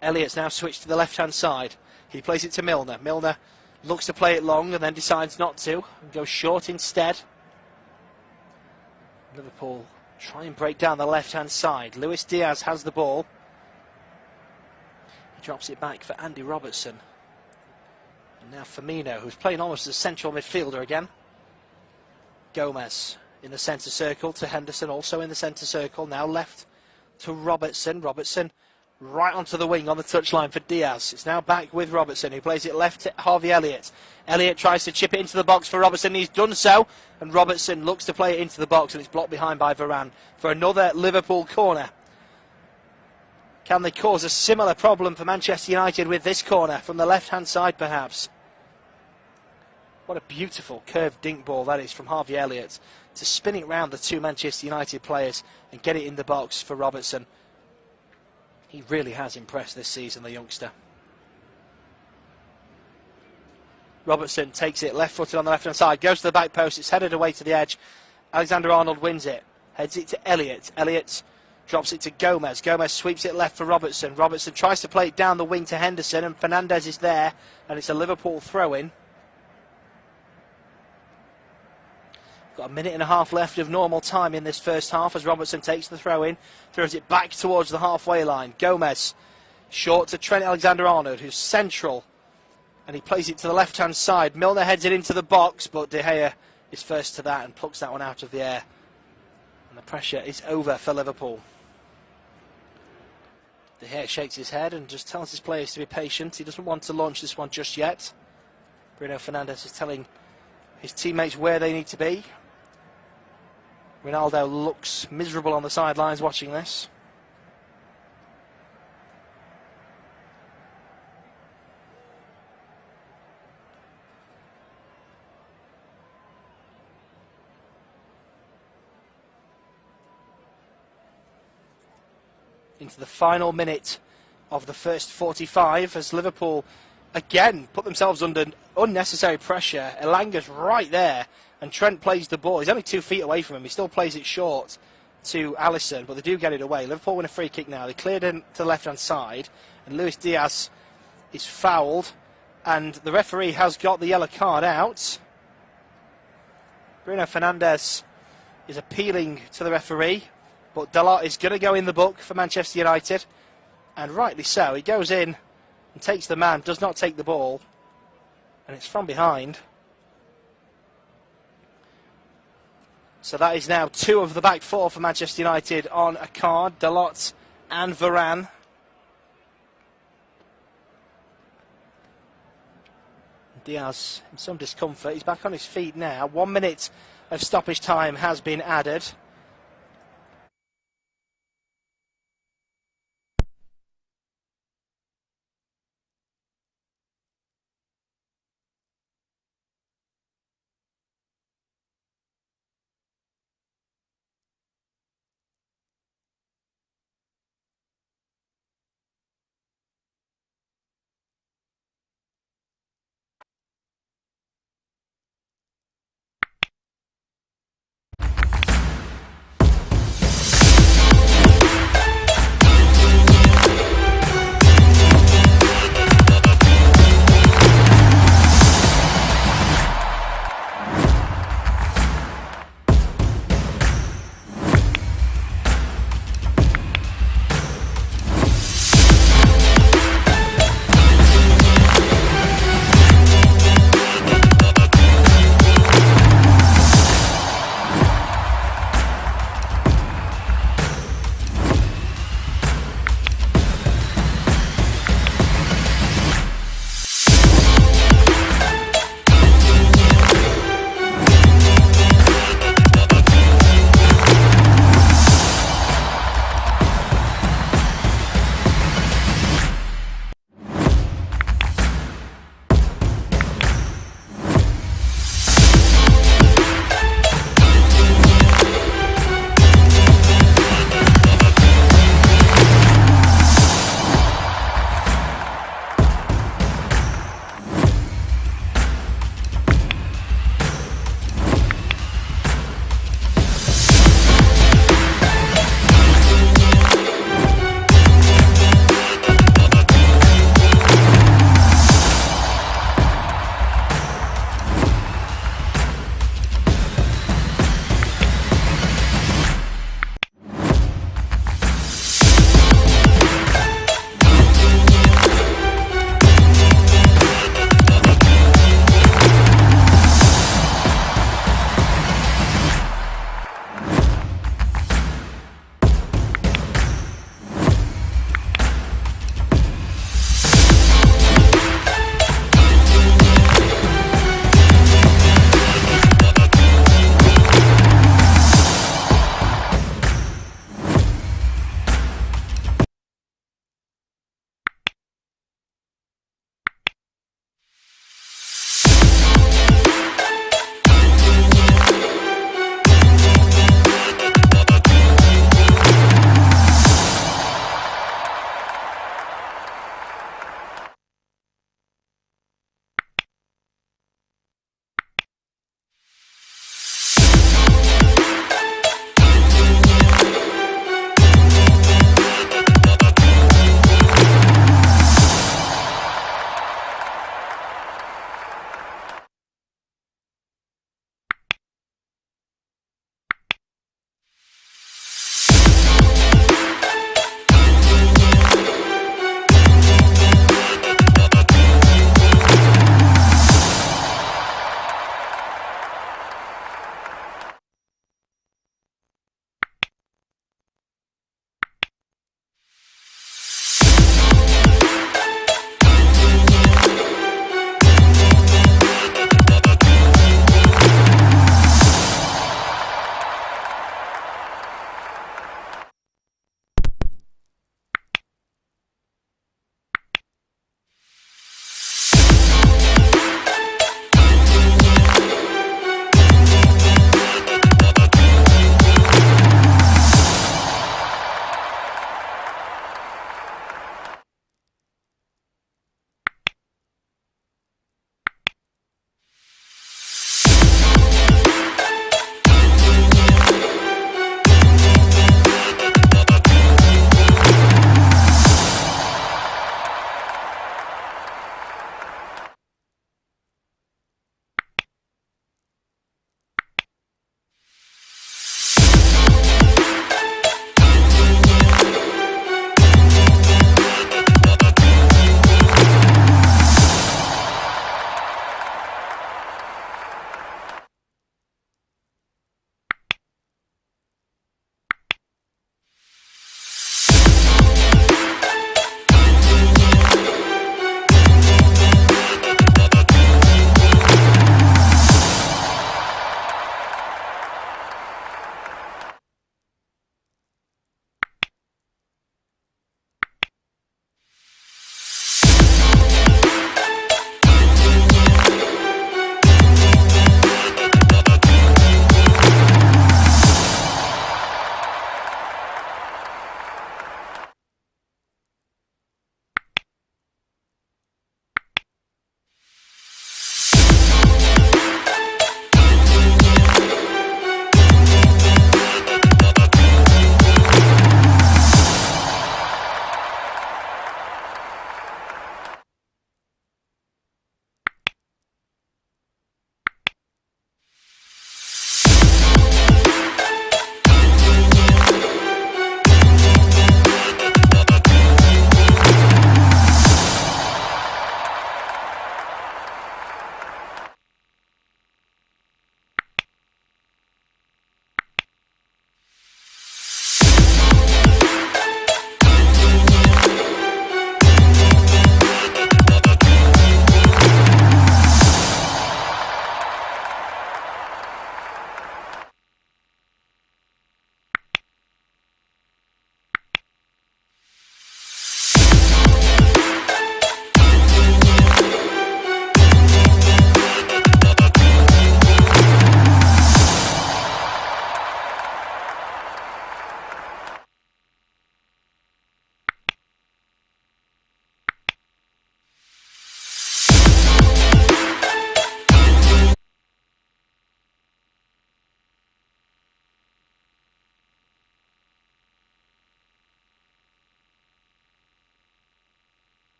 Elliott's now switched to the left-hand side. He plays it to Milner. Milner looks to play it long and then decides not to and goes short instead. Liverpool try and break down the left-hand side. Luis Diaz has the ball. He drops it back for Andy Robertson. And now Firmino, who's playing almost as a central midfielder again. Gomez in the centre circle to Henderson, also in the centre circle. Now left to Robertson. Robertson right onto the wing on the touchline for Diaz. It's now back with Robertson, who plays it left to Harvey Elliott. Elliott tries to chip it into the box for Robertson. He's done so, and Robertson looks to play it into the box, and it's blocked behind by Varane for another Liverpool corner. Can they cause a similar problem for Manchester United with this corner from the left-hand side, perhaps? What a beautiful curved dink ball that is from Harvey Elliott to spin it round the two Manchester United players and get it in the box for Robertson. He really has impressed this season, the youngster. Robertson takes it left-footed on the left-hand side, goes to the back post, it's headed away to the edge. Alexander-Arnold wins it, heads it to Elliott. Elliott drops it to Gomez. Gomez sweeps it left for Robertson. Robertson tries to play it down the wing to Henderson, and Fernandes is there, and it's a Liverpool throw-in. Got a minute and a half left of normal time in this first half as Robertson takes the throw-in, throws it back towards the halfway line. Gomez, short to Trent Alexander-Arnold, who's central, and he plays it to the left-hand side. Milner heads it into the box, but De Gea is first to that and plucks that one out of the air. And the pressure is over for Liverpool. De Gea shakes his head and just tells his players to be patient. He doesn't want to launch this one just yet. Bruno Fernandes is telling his teammates where they need to be. Ronaldo looks miserable on the sidelines watching this. Into the final minute of the first 45 as Liverpool again put themselves under unnecessary pressure. Elanga's right there and Trent plays the ball. He's only 2 feet away from him. He still plays it short to Alisson, but they do get it away. Liverpool win a free kick now. They cleared in to the left-hand side, and Luis Diaz is fouled, and the referee has got the yellow card out. Bruno Fernandes is appealing to the referee, but Dalot is going to go in the book for Manchester United, and rightly so. He goes in and takes the man, does not take the ball, and it's from behind. So that is now 2 of the back 4 for Manchester United on a card, Dalot and Varane. Diaz in some discomfort. He's back on his feet now. 1 minute of stoppage time has been added.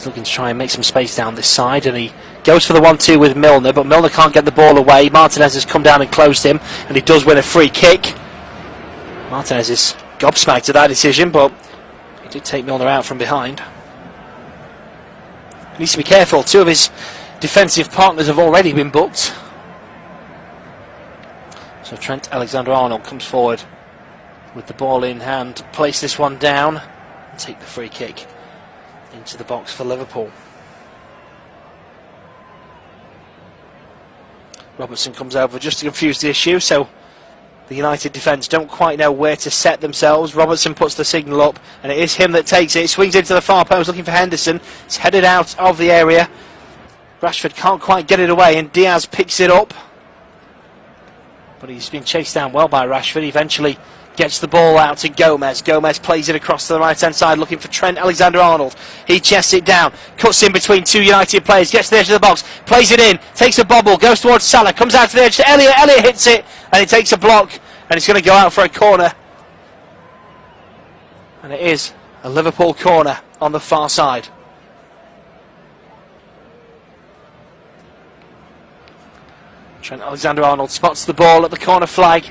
He's looking to try and make some space down this side, and he goes for the 1-2 with Milner, but Milner can't get the ball away. Martinez has come down and closed him, and he does win a free kick. Martinez is gobsmacked at that decision, but he did take Milner out from behind. He needs to be careful. Two of his defensive partners have already been booked. So Trent Alexander-Arnold comes forward with the ball in hand to place this one down and take the free kick into the box for Liverpool. Robertson comes over just to confuse the issue, so the United defence don't quite know where to set themselves. Robertson puts the signal up, and it is him that takes it. Swings into the far post looking for Henderson. It's headed out of the area. Rashford can't quite get it away, and Diaz picks it up. But he's been chased down well by Rashford. He eventually gets the ball out to Gomez. Gomez plays it across to the right-hand side, looking for Trent Alexander-Arnold. He chests it down, cuts in between two United players, gets to the edge of the box, plays it in, takes a bobble, goes towards Salah, comes out to the edge to Elliott. Elliott hits it, and it takes a block, and it's going to go out for a corner. And it is a Liverpool corner on the far side. Trent Alexander-Arnold spots the ball at the corner flag.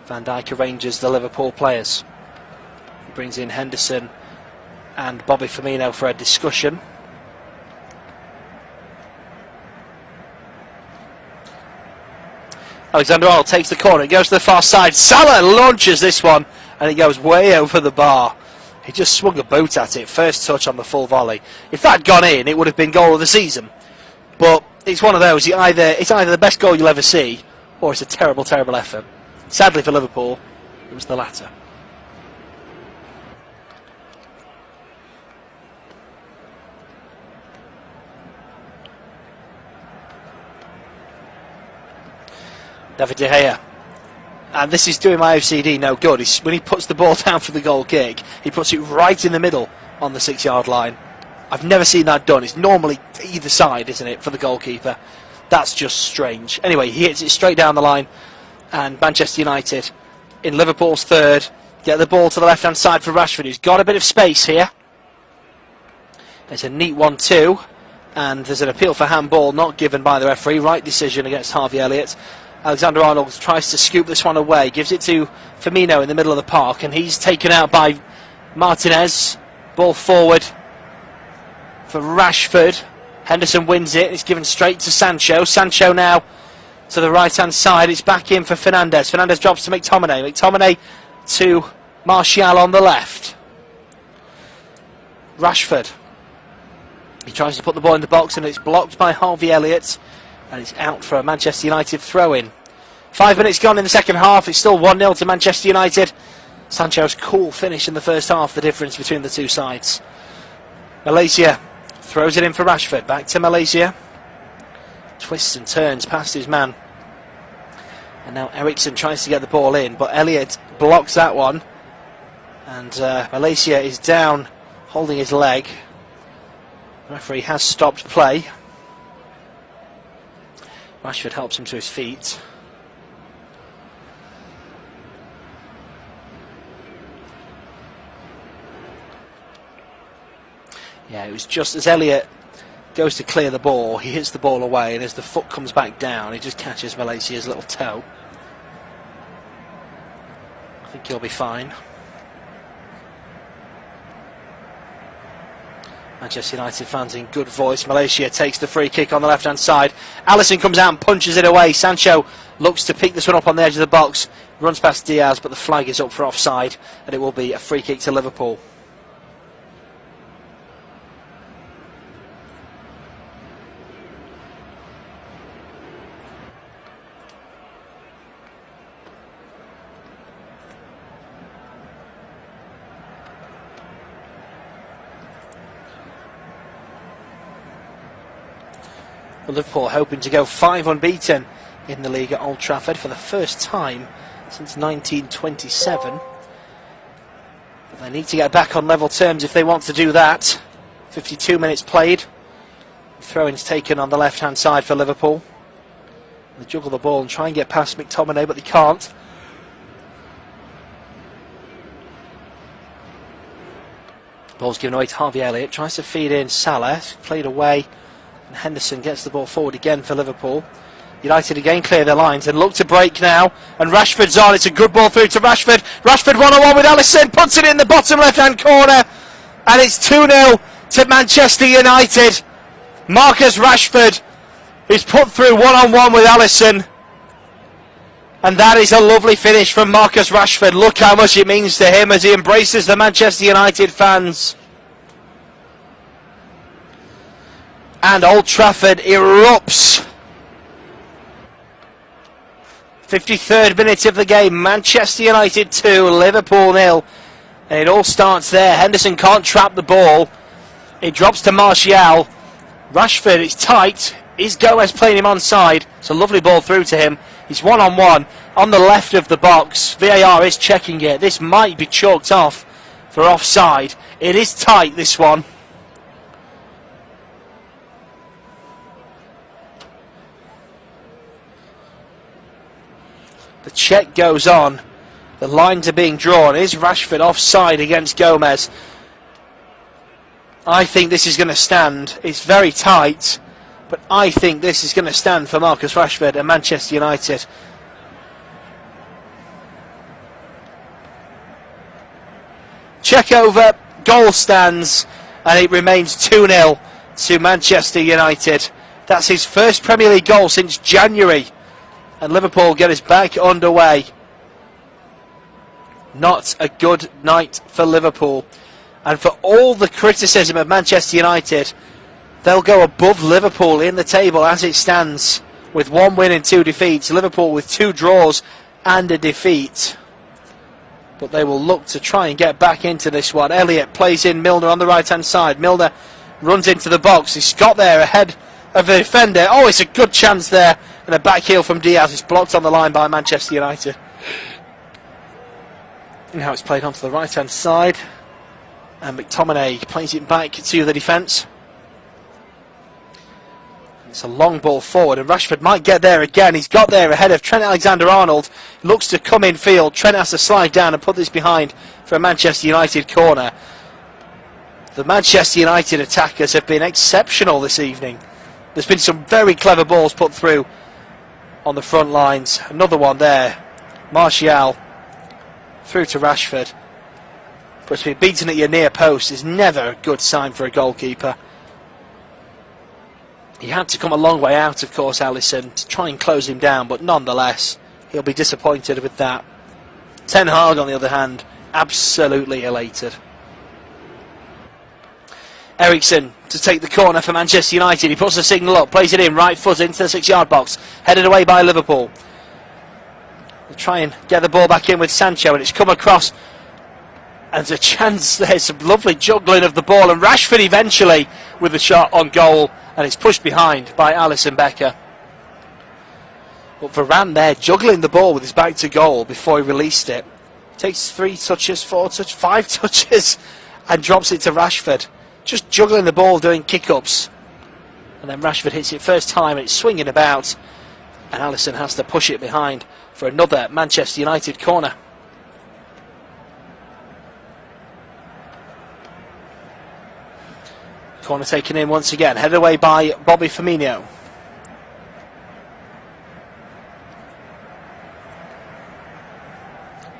Van Dijk arranges the Liverpool players. He brings in Henderson and Bobby Firmino for a discussion. Alexander-Arnold takes the corner, goes to the far side. Salah launches this one, and it goes way over the bar. He just swung a boot at it, first touch on the full volley. If that had gone in, it would have been goal of the season. But it's one of those, it's either the best goal you'll ever see, or it's a terrible, terrible effort. Sadly for Liverpool, it was the latter. David De Gea. And this is doing my OCD no good. When he puts the ball down for the goal kick, he puts it right in the middle on the 6-yard line. I've never seen that done. It's normally either side, isn't it, for the goalkeeper. That's just strange. Anyway, he hits it straight down the line, and Manchester United, in Liverpool's third, get the ball to the left-hand side for Rashford, who's got a bit of space here. It's a neat 1-2, and there's an appeal for handball not given by the referee. Right decision against Harvey Elliott. Alexander-Arnold tries to scoop this one away, gives it to Firmino in the middle of the park, and he's taken out by Martinez. Ball forward for Rashford. Henderson wins it. It's given straight to Sancho. Sancho now to the right-hand side. It's back in for Fernandes. Fernandes drops to McTominay. McTominay to Martial on the left. Rashford. He tries to put the ball in the box, and it's blocked by Harvey Elliott. And it's out for a Manchester United throw-in. 5 minutes gone in the second half. It's still 1-0 to Manchester United. Sancho's cool finish in the first half, the difference between the two sides. Malaysia throws it in for Rashford. Back to Malaysia. Twists and turns past his man. And now Eriksen tries to get the ball in, but Elliott blocks that one. And Malaysia is down, holding his leg. The referee has stopped play. Rashford helps him to his feet. Yeah, it was just as Elliott goes to clear the ball, he hits the ball away, and as the foot comes back down, he just catches Malaysia's little toe. I think he'll be fine. Manchester United fans in good voice. Malaysia takes the free kick on the left-hand side. Alisson comes out and punches it away. Sancho looks to pick this one up on the edge of the box. Runs past Diaz, but the flag is up for offside, and it will be a free kick to Liverpool. Liverpool hoping to go 5 unbeaten in the league at Old Trafford for the first time since 1927. But they need to get back on level terms if they want to do that. 52 minutes played. Throw-ins taken on the left-hand side for Liverpool. They juggle the ball and try and get past McTominay, but they can't. Ball's given away to Harvey Elliott, tries to feed in Salah, played away, and Henderson gets the ball forward again for Liverpool. United again clear their lines and look to break now, and Rashford's on. It's a good ball through to Rashford. Rashford 1-on-1 with Alisson, puts it in the bottom left hand corner, and it's 2-0 to Manchester United. Marcus Rashford is put through 1-on-1 with Alisson, and that is a lovely finish from Marcus Rashford. Look how much it means to him as he embraces the Manchester United fans. And Old Trafford erupts. 53rd minute of the game, Manchester United 2, Liverpool 0. And it all starts there. Henderson can't trap the ball. It drops to Martial. Rashford, it's tight. Is Gomez playing him onside? It's a lovely ball through to him. He's 1-on-1 on the left of the box. VAR is checking it. This might be chalked off for offside. It is tight, this one. The check goes on. The lines are being drawn. Is Rashford offside against Gomez? I think this is going to stand. It's very tight, but I think this is going to stand for Marcus Rashford and Manchester United. Check over, goal stands, and it remains 2-0 to Manchester United. That's his first Premier League goal since January. And Liverpool get us back underway. Not a good night for Liverpool. And for all the criticism of Manchester United, they'll go above Liverpool in the table as it stands, with 1 win and 2 defeats. Liverpool with 2 draws and a defeat. But they will look to try and get back into this one. Elliott plays in Milner on the right hand side. Milner runs into the box. He's got there ahead of the defender. Oh, it's a good chance there. And a back heel from Diaz. It's blocked on the line by Manchester United. Now it's played onto the right hand side. And McTominay plays it back to the defence. It's a long ball forward, and Rashford might get there again. He's got there ahead of Trent Alexander-Arnold. Looks to come in field. Trent has to slide down and put this behind for a Manchester United corner. The Manchester United attackers have been exceptional this evening. There's been some very clever balls put through on the front lines. Another one there. Martial through to Rashford. But to be beaten at your near post is never a good sign for a goalkeeper. He had to come a long way out, of course, Alisson, to try and close him down, but nonetheless, he'll be disappointed with that. Ten Hag, on the other hand, absolutely elated. Eriksen to take the corner for Manchester United. He puts the signal up, plays it in, right foot into the 6-yard box, headed away by Liverpool. They'll try and get the ball back in with Sancho, and it's come across. And there's a chance there, some lovely juggling of the ball, and Rashford eventually with the shot on goal, and it's pushed behind by Alisson Becker. But Varane there juggling the ball with his back to goal before he released it. Takes 3 touches, 4 touches, 5 touches, and drops it to Rashford. Just juggling the ball, doing kick-ups. And then Rashford hits it first time, and it's swinging about, and Alisson has to push it behind for another Manchester United corner. Corner taken in once again, headed away by Bobby Firmino.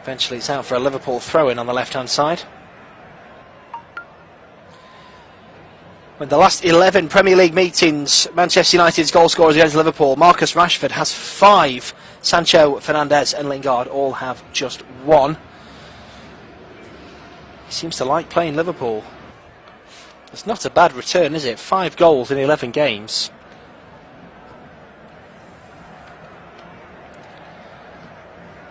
Eventually it's out for a Liverpool throw-in on the left-hand side. In the last 11 Premier League meetings, Manchester United's goal scorers against Liverpool, Marcus Rashford has 5. Sancho, Fernandes and Lingard all have just 1. He seems to like playing Liverpool. It's not a bad return, is it? 5 goals in 11 games.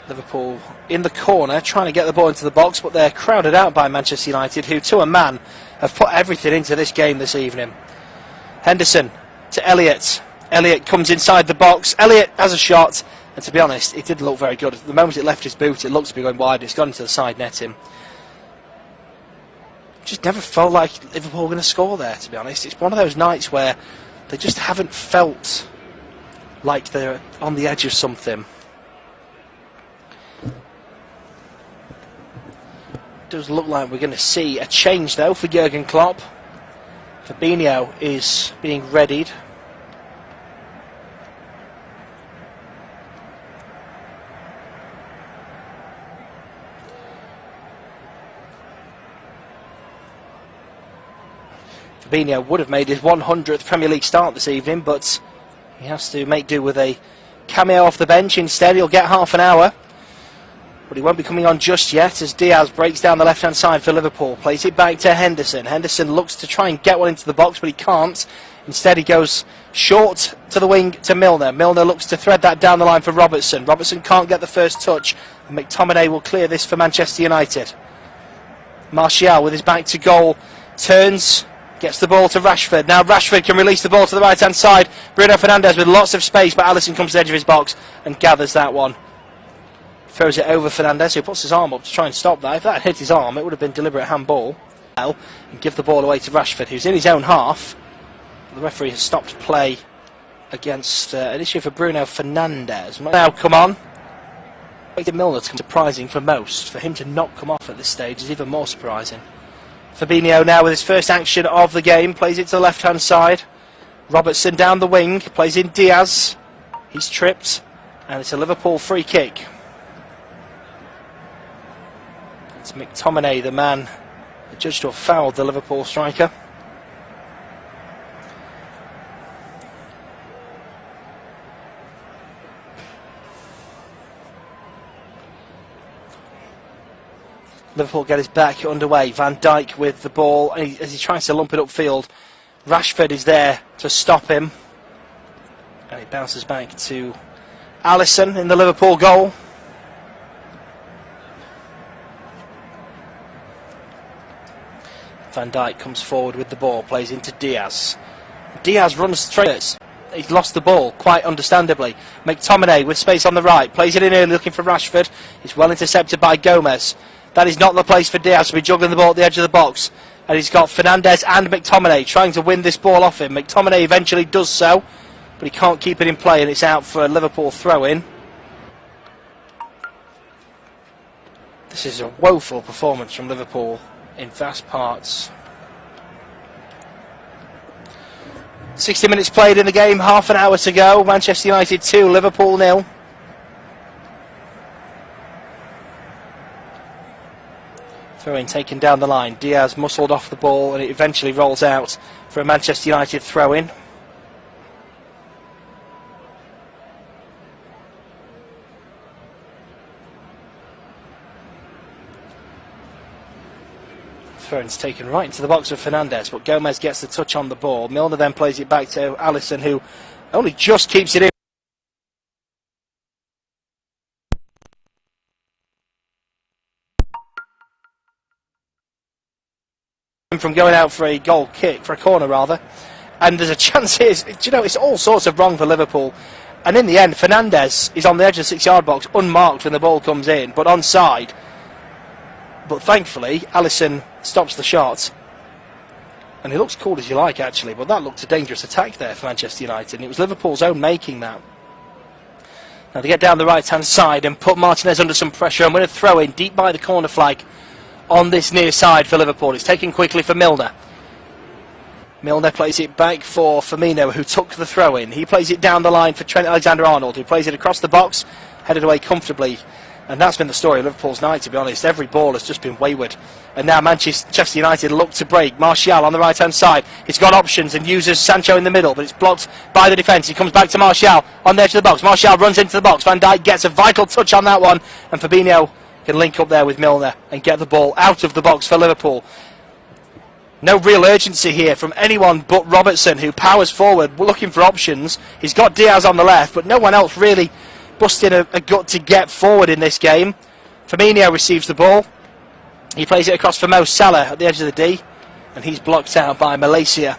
Liverpool in the corner, trying to get the ball into the box, but they're crowded out by Manchester United, who, to a man, have put everything into this game this evening. Henderson to Elliott. Elliott comes inside the box. Elliott has a shot, and to be honest, it didn't look very good. The moment it left his boot, it looked to be going wide. It's gone into the side netting. Just never felt like Liverpool were going to score there, to be honest. It's one of those nights where they just haven't felt like they're on the edge of something. does look like we're going to see a change though for Jurgen Klopp. Fabinho is being readied. Fabinho would have made his 100th Premier League start this evening, but he has to make do with a cameo off the bench. Instead, he'll get half an hour, but he won't be coming on just yet as Diaz breaks down the left-hand side for Liverpool. Plays it back to Henderson. Henderson looks to try and get one into the box, but he can't. Instead, he goes short to the wing to Milner. Milner looks to thread that down the line for Robertson. Robertson can't get the first touch, and McTominay will clear this for Manchester United. Martial, with his back to goal, turns, gets the ball to Rashford. Now Rashford can release the ball to the right-hand side. Bruno Fernandes with lots of space, but Alisson comes to the edge of his box and gathers that one. Throws it over Fernandes, who puts his arm up to try and stop that. If that had hit his arm, it would have been deliberate handball. And give the ball away to Rashford, who's in his own half. The referee has stopped play against an issue for Bruno Fernandes. Now, come on. Milner to come surprising for most. For him to not come off at this stage is even more surprising. Fabinho now with his first action of the game, plays it to the left-hand side. Robertson down the wing, plays in Diaz. He's tripped, and it's a Liverpool free kick. It's McTominay, the man judged to have fouled the Liverpool striker. Liverpool get his back underway. Van Dijk with the ball, and as he tries to lump it upfield, Rashford is there to stop him, and it bounces back to Alisson in the Liverpool goal. Van Dijk comes forward with the ball, plays into Diaz. Diaz runs straight. He's lost the ball, quite understandably. McTominay with space on the right, plays it in early looking for Rashford. It's well intercepted by Gomez. That is not the place for Diaz to be juggling the ball at the edge of the box. And he's got Fernandes and McTominay trying to win this ball off him. McTominay eventually does so, but he can't keep it in play, and it's out for a Liverpool throw-in. This is a woeful performance from Liverpool in vast parts. 60 minutes played in the game, half an hour to go. Manchester United 2, Liverpool 0. Throw-in taken down the line. Diaz muscled off the ball, and it eventually rolls out for a Manchester United throw-in. Throw-in's taken right into the box of Fernandes, but Gomez gets the touch on the ball. Milner then plays it back to Alisson, who only just keeps it in. From going out for a goal kick, for a corner rather, and there's a chance here. You know, it's all sorts of wrong for Liverpool, and in the end Fernandes is on the edge of the 6-yard box unmarked when the ball comes in, but onside. But thankfully Alisson stops the shot, and it looks cool as you like actually, but that looked a dangerous attack there for Manchester United, and it was Liverpool's own making that. Now they get down the right hand side and put Martinez under some pressure and win a throw in deep by the corner flag on this near side for Liverpool. It's taken quickly for Milner. Milner plays it back for Firmino, who took the throw-in. He plays it down the line for Trent Alexander-Arnold, who plays it across the box, headed away comfortably. And that's been the story of Liverpool's night, to be honest. Every ball has just been wayward. And now Manchester United look to break. Martial on the right-hand side. He's got options and uses Sancho in the middle, but it's blocked by the defence. He comes back to Martial on the edge of the box. Martial runs into the box. Van Dijk gets a vital touch on that one, and Fabinho can link up there with Milner and get the ball out of the box for Liverpool. No real urgency here from anyone but Robertson, who powers forward looking for options. He's got Diaz on the left, but no one else really busting a gut to get forward in this game. Firmino receives the ball. He plays it across for Mo Salah at the edge of the D, and he's blocked out by Malaysia,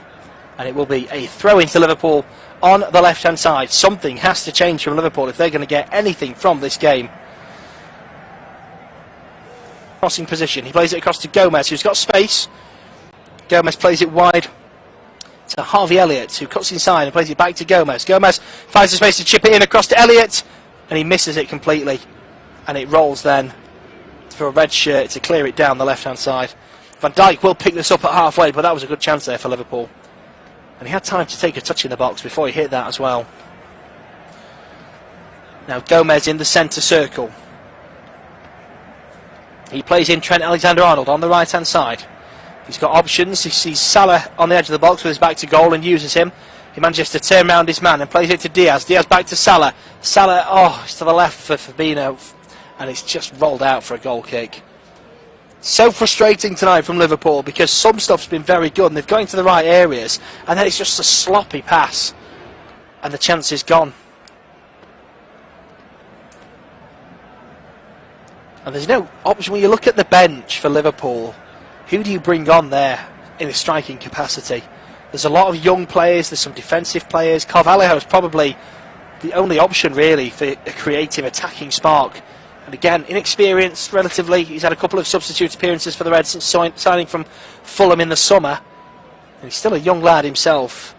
and it will be a throw into Liverpool on the left hand side. Something has to change from Liverpool if they're going to get anything from this game. Crossing position. He plays it across to Gomez, who's got space. Gomez plays it wide to Harvey Elliott, who cuts inside and plays it back to Gomez. Gomez finds the space to chip it in across to Elliott, and he misses it completely. And it rolls then for a red shirt to clear it down the left-hand side. Van Dijk will pick this up at halfway, but that was a good chance there for Liverpool. And he had time to take a touch in the box before he hit that as well. Now Gomez in the centre circle. He plays in Trent Alexander-Arnold on the right-hand side. He's got options. He sees Salah on the edge of the box with his back to goal and uses him. He manages to turn around his man and plays it to Diaz. Diaz back to Salah. Salah, oh, it's to the left for Fabinho. And it's just rolled out for a goal kick. So frustrating tonight from Liverpool because some stuff's been very good and they've gone into the right areas. And then it's just a sloppy pass. And the chance is gone. And there's no option. When you look at the bench for Liverpool, who do you bring on there in a striking capacity? There's a lot of young players, there's some defensive players. Carvalho is probably the only option really for a creative attacking spark. And again, inexperienced relatively. He's had a couple of substitute appearances for the Reds since signing from Fulham in the summer. And he's still a young lad himself.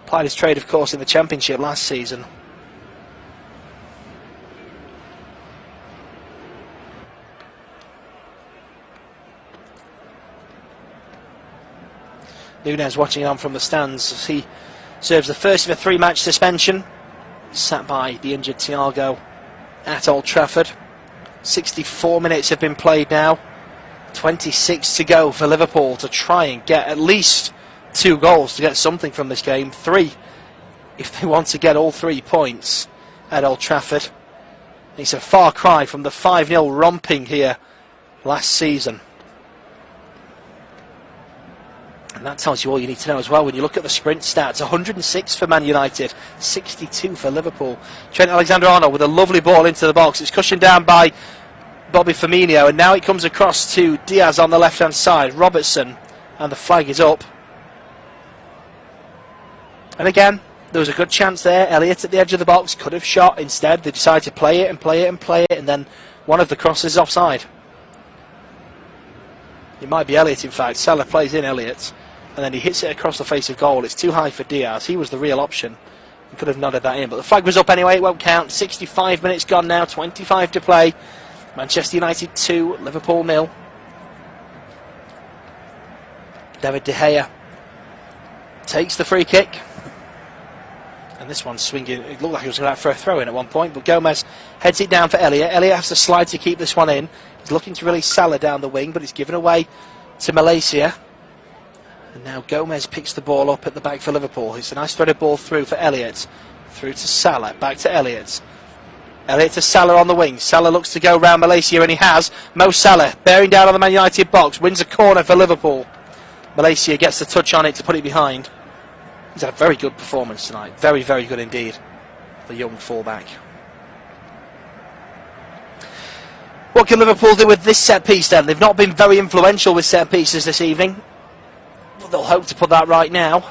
Applied his trade, of course, in the Championship last season. Nunez watching on from the stands as he serves the first of a 3-match suspension, sat by the injured Thiago at Old Trafford. 64 minutes have been played now, 26 to go for Liverpool to try and get at least 2 goals to get something from this game, 3 if they want to get all 3 points at Old Trafford. It's a far cry from the 5-0 romping here last season. And that tells you all you need to know as well when you look at the sprint stats. 106 for Man United, 62 for Liverpool. Trent Alexander-Arnold with a lovely ball into the box. It's cushioned down by Bobby Firmino, and now it comes across to Diaz on the left-hand side. Robertson, and the flag is up. And again, there was a good chance there. Elliott at the edge of the box could have shot. Instead, they decided to play it and play it and play it, and then one of the crosses is offside. It might be Elliott, in fact. Salah plays in Elliott, and then he hits it across the face of goal. It's too high for Diaz. He was the real option. He could have nodded that in, but the flag was up anyway. It won't count. 65 minutes gone now, 25 to play. Manchester United 2, Liverpool 0. David De Gea takes the free kick. And this one's swinging. It looked like he was going out for a throw-in at one point, but Gomez heads it down for Elliott. Elliott has to slide to keep this one in. He's looking to release Salah down the wing, but it's given away to Malaysia. And now Gomez picks the ball up at the back for Liverpool. It's a nice threaded ball through for Elliott. Through to Salah, back to Elliott. Elliott to Salah on the wing. Salah looks to go round Malaysia, and he has. Mo Salah bearing down on the Man United box. Wins a corner for Liverpool. Malaysia gets the touch on it to put it behind. He's had a very good performance tonight. Very, very good indeed. The young fullback. What can Liverpool do with this set piece then? They've not been very influential with set pieces this evening. But they'll hope to put that right now.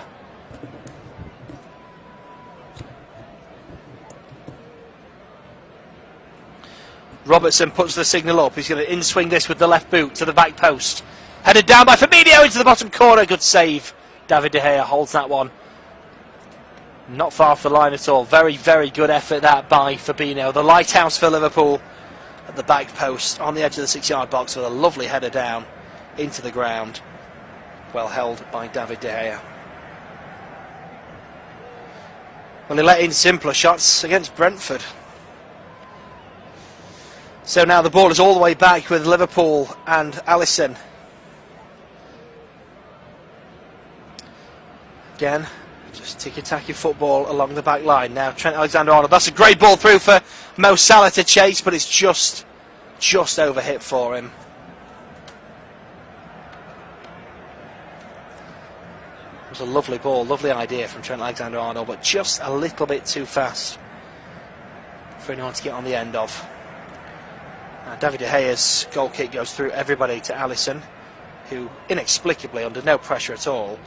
Robertson puts the signal up. He's going to in-swing this with the left boot to the back post. Headed down by Fabinho into the bottom corner. Good save. David De Gea holds that one. Not far off the line at all. Very, very good effort that by Fabinho. The lighthouse for Liverpool at the back post on the edge of the 6-yard box with a lovely header down into the ground. Well held by David De Gea. Well, he let in simpler shots against Brentford. So now the ball is all the way back with Liverpool and Alisson. Again, just ticky-tacky football along the back line. Now Trent Alexander-Arnold. That's a great ball through for Mo Salah to chase, but it's just overhit for him. It was a lovely ball, lovely idea from Trent Alexander-Arnold, but just a little bit too fast for anyone to get on the end of. Now David De Gea's goal kick goes through everybody to Alisson, who inexplicably, under no pressure at all,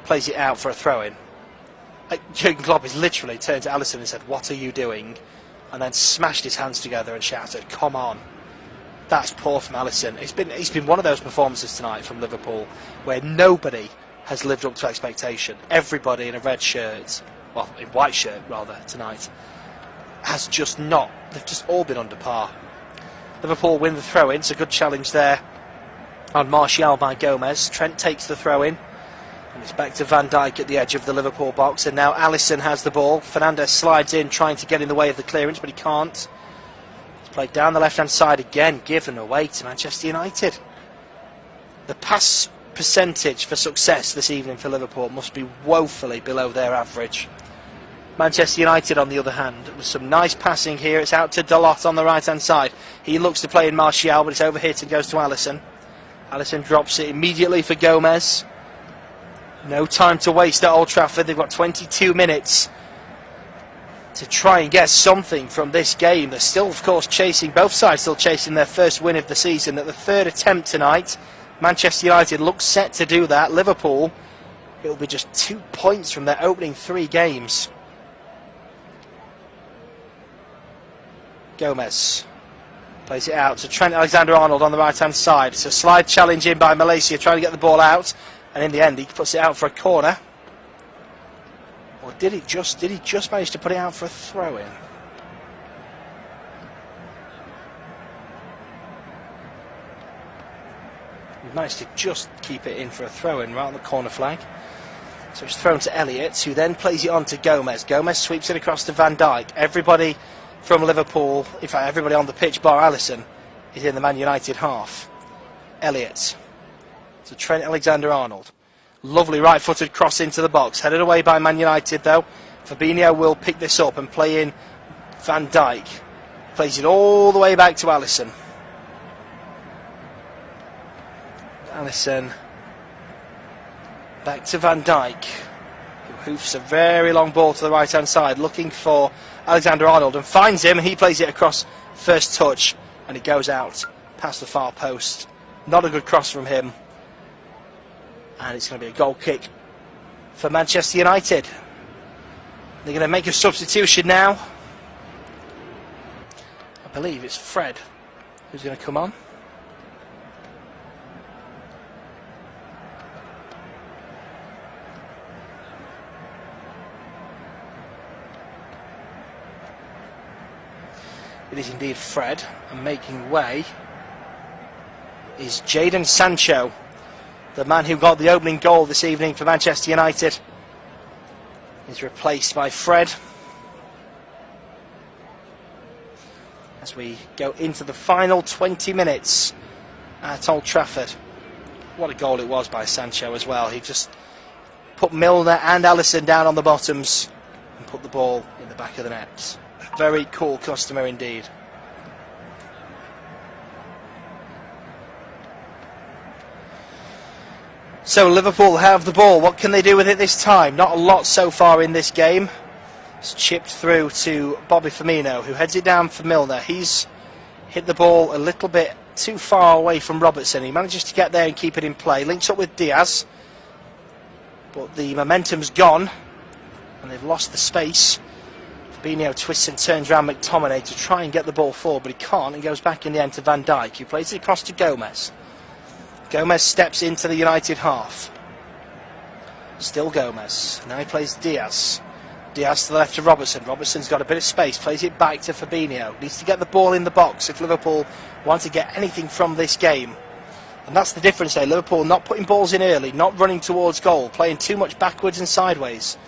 plays it out for a throw-in. Jurgen Klopp has literally turned to Alisson and said, "What are you doing?" and then smashed his hands together and shouted, "Come on." That's poor from Alisson. It's been one of those performances tonight from Liverpool where nobody has lived up to expectation. Everybody in a red shirt, well, in white shirt rather, tonight, has just not. They've just all been under par. Liverpool win the throw-in. It's a good challenge there on Martial by Gomez. Trent takes the throw-in. And it's back to Van Dijk at the edge of the Liverpool box. And now Alisson has the ball. Fernandes slides in, trying to get in the way of the clearance, but he can't. It's played down the left-hand side again, given away to Manchester United. The pass percentage for success this evening for Liverpool must be woefully below their average. Manchester United, on the other hand, with some nice passing here. It's out to Dalot on the right-hand side. He looks to play in Martial, but it's overhit and goes to Alisson. Alisson drops it immediately for Gomez. No time to waste at Old Trafford. They've got 22 minutes to try and get something from this game. They're still, of course, chasing, both sides still chasing their first win of the season. At the third attempt tonight, Manchester United looks set to do that. Liverpool, it'll be just 2 points from their opening 3 games. Gomez plays it out to Trent Alexander-Arnold on the right-hand side. It's a slide challenge in by Malaysia, trying to get the ball out. And in the end, he puts it out for a corner. Or did he just manage to put it out for a throw-in? He managed to just keep it in for a throw-in right on the corner flag. So it's thrown to Elliott, who then plays it on to Gomez. Gomez sweeps it across to Van Dijk. Everybody from Liverpool, in fact everybody on the pitch bar Alisson, is in the Man United half. Elliott to Trent Alexander-Arnold. Lovely right-footed cross into the box. Headed away by Man United though. Fabinho will pick this up and play in Van Dijk. Plays it all the way back to Alisson. Alisson back to Van Dijk, who hoofs a very long ball to the right-hand side, looking for Alexander-Arnold, and finds him, and he plays it across first touch, and it goes out past the far post. Not a good cross from him. And it's going to be a goal kick for Manchester United. They're going to make a substitution now. I believe it's Fred who's going to come on. It is indeed Fred, and making way is Jadon Sancho, the man who got the opening goal this evening for Manchester United. Is replaced by Fred as we go into the final 20 minutes at Old Trafford. What a goal it was by Sancho as well. He just put Milner and Alisson down on the bottoms and put the ball in the back of the net. Very cool customer indeed. So Liverpool have the ball. What can they do with it this time? Not a lot so far in this game. It's chipped through to Bobby Firmino, who heads it down for Milner. He's hit the ball a little bit too far away from Robertson. He manages to get there and keep it in play. Links up with Diaz, but the momentum's gone and they've lost the space. Fabinho twists and turns around McTominay to try and get the ball forward, but he can't, and goes back in the end to Van Dijk, who plays it across to Gomez. Gomez steps into the United half. Still Gomez. Now he plays Diaz. Diaz to the left to Robertson. Robertson's got a bit of space. Plays it back to Fabinho. Needs to get the ball in the box if Liverpool want to get anything from this game. And that's the difference there. Liverpool not putting balls in early, not running towards goal, playing too much backwards and sideways.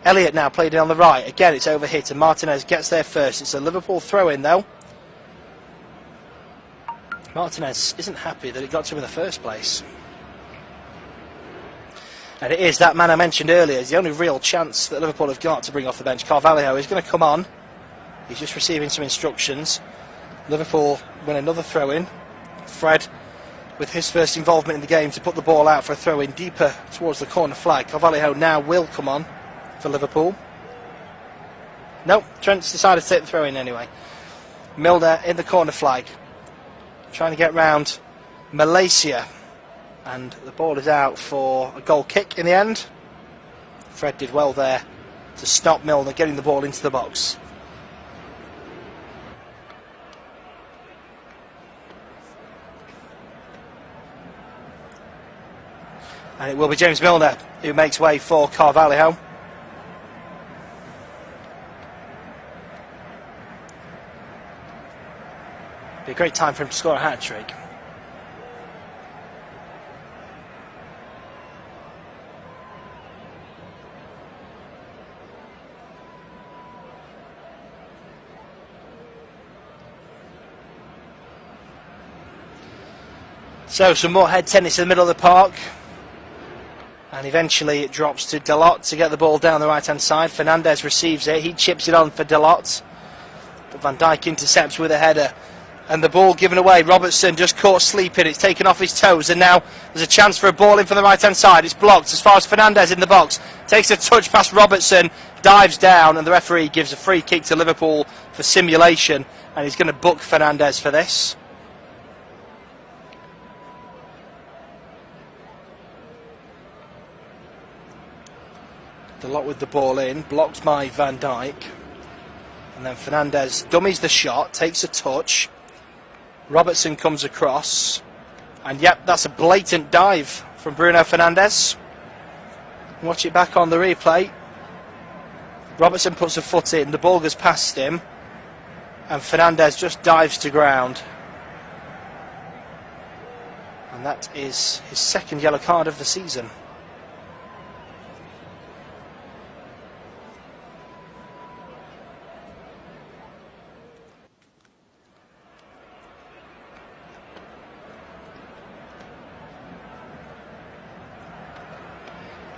Elliott now played it on the right. Again, it's overhit and Martinez gets there first. It's a Liverpool throw-in though. Martinez isn't happy that it got to him in the first place. And it is that man I mentioned earlier. It's the only real chance that Liverpool have got to bring off the bench. Carvalho is going to come on. He's just receiving some instructions. Liverpool win another throw-in. Fred, with his first involvement in the game, to put the ball out for a throw-in deeper towards the corner flag. Carvalho now will come on for Liverpool. Nope, Trent's decided to take the throw-in anyway. Milner in the corner flag, trying to get round Malaysia, and the ball is out for a goal kick in the end. Fred did well there to stop Milner getting the ball into the box. And it will be James Milner who makes way for Carvalho. Big great time for him to score a hat-trick. So some more head tennis in the middle of the park, and eventually it drops to Dalot to get the ball down the right hand side. Fernandez receives it, he chips it on for Dalot, but Van Dijk intercepts with a header, and the ball given away. Robertson just caught sleeping, it's taken off his toes, and now there's a chance for a ball in from the right hand side. It's blocked as far as Fernandez in the box, takes a touch past Robertson, dives down, and the referee gives a free kick to Liverpool for simulation, and he's going to book Fernandez for this. Dalot with the ball in, blocked by Van Dijk, and then Fernandez dummies the shot, takes a touch. Robertson comes across, and yep, that's a blatant dive from Bruno Fernandes. Watch it back on the replay. Robertson puts a foot in, the ball goes past him, and Fernandez just dives to ground. And that is his second yellow card of the season.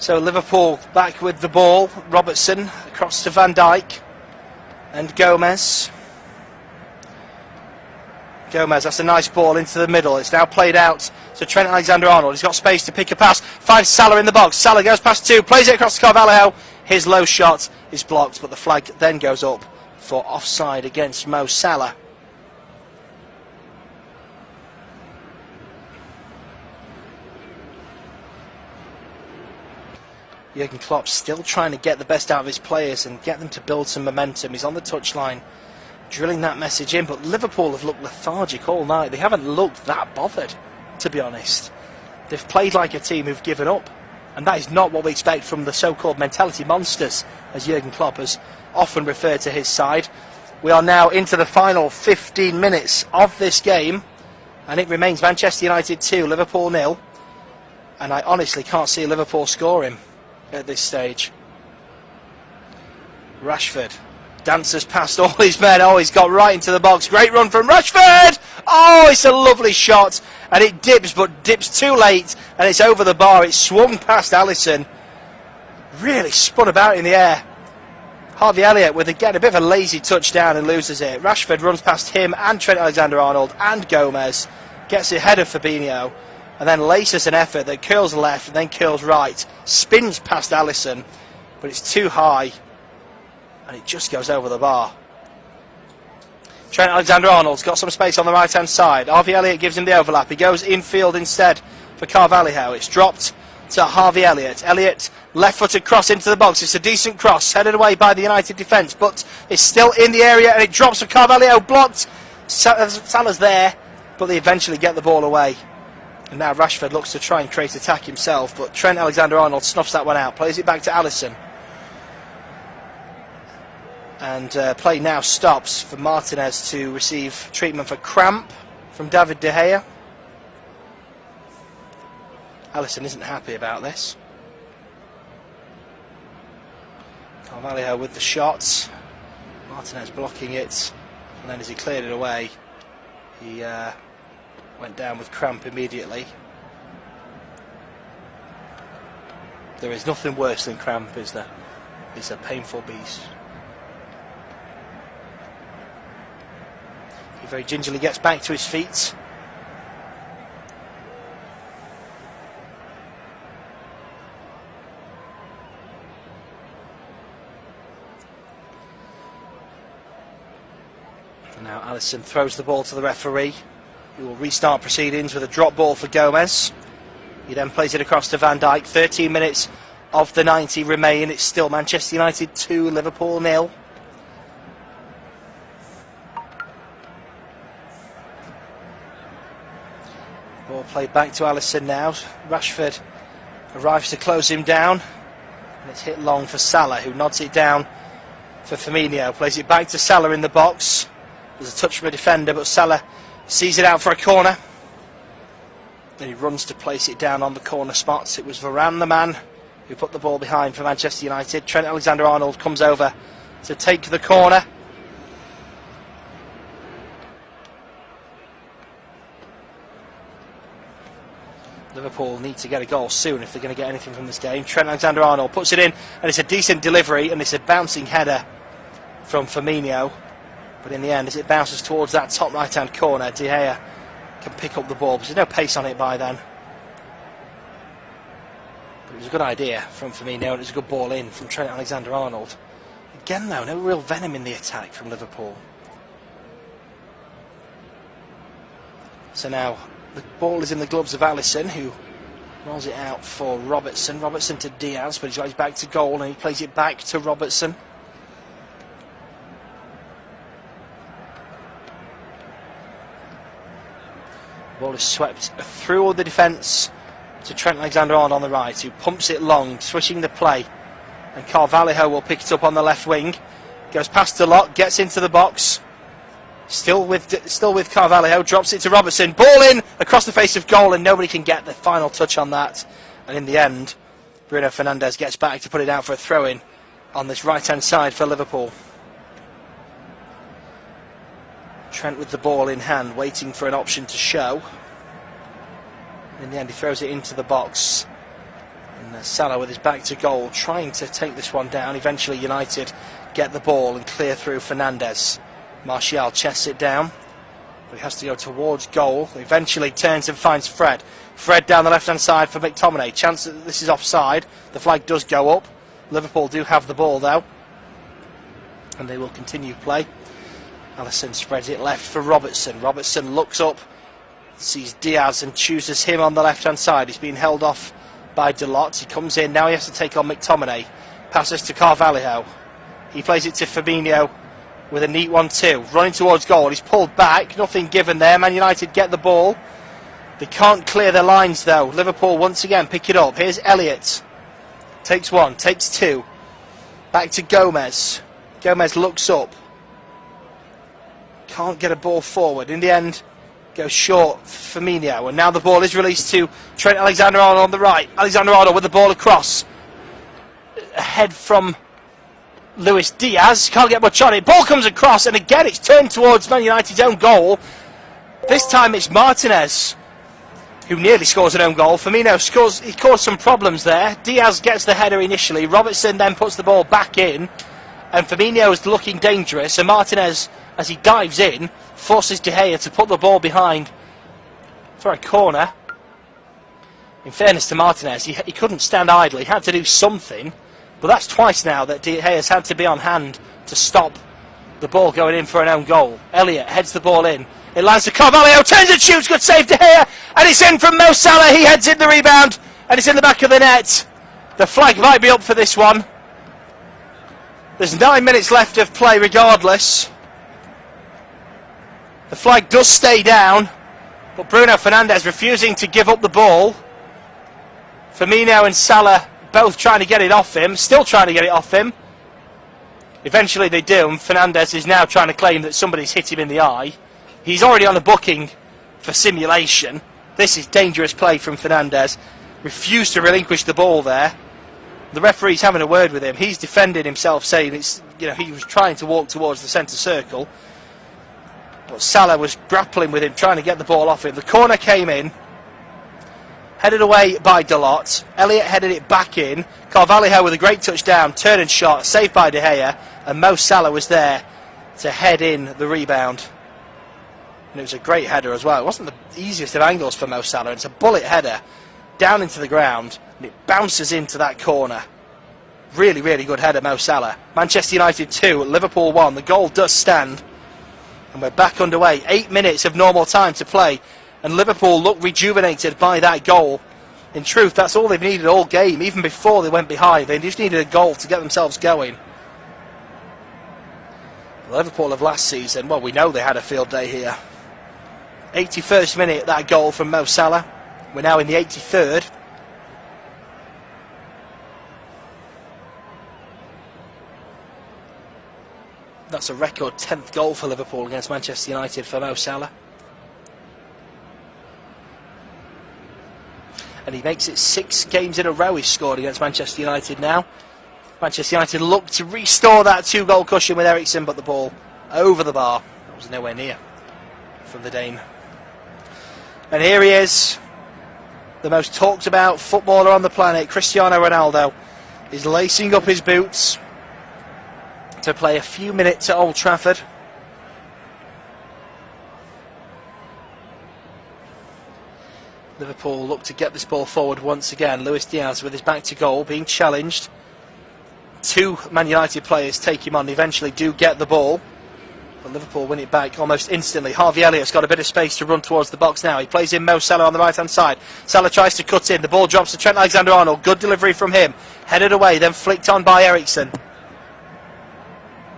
So Liverpool back with the ball. Robertson across to Van Dijk and Gomez. Gomez, that's a nice ball into the middle. It's now played out to Trent Alexander-Arnold. He's got space to pick a pass. Finds Salah in the box. Salah goes past two. Plays it across to Carvalho. His low shot is blocked, but the flag then goes up for offside against Mo Salah. Jurgen Klopp still trying to get the best out of his players and get them to build some momentum. He's on the touchline, drilling that message in, but Liverpool have looked lethargic all night. They haven't looked that bothered, to be honest. They've played like a team who've given up, and that is not what we expect from the so-called mentality monsters, as Jurgen Klopp has often referred to his side. We are now into the final 15 minutes of this game, and it remains Manchester United 2, Liverpool 0, and I honestly can't see Liverpool scoring at this stage. Rashford dances past all his men. Oh, he's got right into the box. Great run from Rashford. Oh, it's a lovely shot, and it dips, but dips too late, and it's over the bar. It swung past Alisson, really spun about in the air. Harvey Elliott with again a bit of a lazy touchdown and loses it. Rashford runs past him and Trent Alexander-Arnold and Gomez, gets ahead of Fabinho, and then laces an effort that curls left and then curls right, spins past Alisson, but it's too high, and it just goes over the bar. Trent Alexander-Arnold's got some space on the right-hand side. Harvey Elliott gives him the overlap. He goes infield instead for Carvalho. It's dropped to Harvey Elliott. Elliott, left-footed cross into the box. It's a decent cross, headed away by the United defence, but it's still in the area, and it drops for Carvalho, blocked. Salah's there, but they eventually get the ball away. And now Rashford looks to try and create attack himself, but Trent Alexander-Arnold snuffs that one out, plays it back to Alisson. And play now stops for Martinez to receive treatment for cramp from David De Gea. Alisson isn't happy about this. Carvalho with the shots. Martinez blocking it, and then as he cleared it away, he went down with cramp immediately. There is nothing worse than cramp, is there? It's a painful beast. He very gingerly gets back to his feet. And now Alisson throws the ball to the referee, who will restart proceedings with a drop ball for Gomez. He then plays it across to Van Dijk. 13 minutes of the 90 remain. It's still Manchester United 2, Liverpool 0. Ball played back to Alisson now. Rashford arrives to close him down, and it's hit long for Salah, who nods it down for Firmino. Plays it back to Salah in the box. There's a touch from a defender, but Salah Sees it out for a corner. Then he runs to place it down on the corner spots. It was Varane, the man who put the ball behind for Manchester United. Trent Alexander-Arnold comes over to take the corner. Liverpool need to get a goal soon if they're going to get anything from this game. Trent Alexander-Arnold puts it in, and it's a decent delivery, and it's a bouncing header from Firmino. But in the end, as it bounces towards that top right-hand corner, De Gea can pick up the ball, because there's no pace on it by then. But it was a good idea from Firmino, and it was a good ball in from Trent Alexander-Arnold. Again, though, no real venom in the attack from Liverpool. So now the ball is in the gloves of Alisson, who rolls it out for Robertson. Robertson to Diaz, but he's got his back to goal, and he plays it back to Robertson. The ball is swept through all the defence to Trent Alexander-Arnold on the right, who pumps it long, switching the play. And Carvalho will pick it up on the left wing. Goes past Dalot, gets into the box. Still with Carvalho, drops it to Robertson. Ball in across the face of goal, and nobody can get the final touch on that. And in the end, Bruno Fernandes gets back to put it out for a throw-in on this right-hand side for Liverpool. Trent with the ball in hand, waiting for an option to show. In the end, he throws it into the box. And Salah with his back to goal, trying to take this one down. Eventually, United get the ball and clear through Fernandes. Martial chests it down, but he has to go towards goal. Eventually turns and finds Fred. Fred down the left-hand side for McTominay. Chance that this is offside. The flag does go up. Liverpool do have the ball, though, and they will continue play. Alisson spreads it left for Robertson. Robertson looks up, sees Diaz and chooses him on the left-hand side. He's been held off by Dalot. He comes in. Now he has to take on McTominay. Passes to Carvalho. He plays it to Firmino with a neat 1-2. Running towards goal. He's pulled back. Nothing given there. Man United get the ball. They can't clear their lines, though. Liverpool once again pick it up. Here's Elliott. Takes one. Takes two. Back to Gomez. Gomez looks up. Can't get a ball forward. In the end, goes short for Firmino. And now the ball is released to Trent Alexander-Arnold on the right. Alexander-Arnold with the ball across. Ahead from Luis Diaz. Can't get much on it. Ball comes across, and again it's turned towards Man United's own goal. This time it's Martinez who nearly scores an own goal. Firmino scores. He caused some problems there. Diaz gets the header initially. Robertson then puts the ball back in, and Firmino is looking dangerous. And Martinez, as he dives in, forces De Gea to put the ball behind for a corner. In fairness to Martinez, he couldn't stand idle. He had to do something. But that's twice now that De Gea has had to be on hand to stop the ball going in for an own goal. Elliott heads the ball in. It lands to Carvalho, turns and shoots, good save De Gea, and it's in from Mo Salah. He heads in the rebound, and it's in the back of the net. The flag might be up for this one. There's 9 minutes left of play regardless. The flag does stay down, but Bruno Fernandes refusing to give up the ball. Firmino and Salah both trying to get it off him, still trying to get it off him. Eventually they do, and Fernandes is now trying to claim that somebody's hit him in the eye. He's already on the booking for simulation. This is dangerous play from Fernandes. Refused to relinquish the ball there. The referee's having a word with him. He's defending himself, saying it's, he was trying to walk towards the centre circle. But Salah was grappling with him, trying to get the ball off him. The corner came in. Headed away by Dalot. Elliott headed it back in. Carvalho with a great touchdown, turn and shot, saved by De Gea, and Mo Salah was there to head in the rebound. And it was a great header as well. It wasn't the easiest of angles for Mo Salah. It's a bullet header down into the ground, and it bounces into that corner. Really, really good header, Mo Salah. Manchester United 2, Liverpool 1. The goal does stand, and we're back underway. 8 minutes of normal time to play. And Liverpool look rejuvenated by that goal. In truth, that's all they've needed all game. Even before they went behind, they just needed a goal to get themselves going. Liverpool of last season, well, we know they had a field day here. 81st minute, that goal from Mo Salah. We're now in the 83rd. That's a record 10th goal for Liverpool against Manchester United for Mo Salah. and he makes it 6 games in a row he's scored against Manchester United now. Manchester United look to restore that 2-goal cushion with Eriksen, but the ball over the bar. That was nowhere near from the Dane. And here he is, the most talked about footballer on the planet. Cristiano Ronaldo is lacing up his boots to play a few minutes at Old Trafford. Liverpool look to get this ball forward once again. Luis Diaz with his back to goal, being challenged. 2 Man United players take him on. They eventually do get the ball, but Liverpool win it back almost instantly. Harvey Elliott's got a bit of space to run towards the box now. He plays in Mo Salah on the right hand side. Salah tries to cut in. The ball drops to Trent Alexander-Arnold. Good delivery from him. Headed away, then flicked on by Eriksen.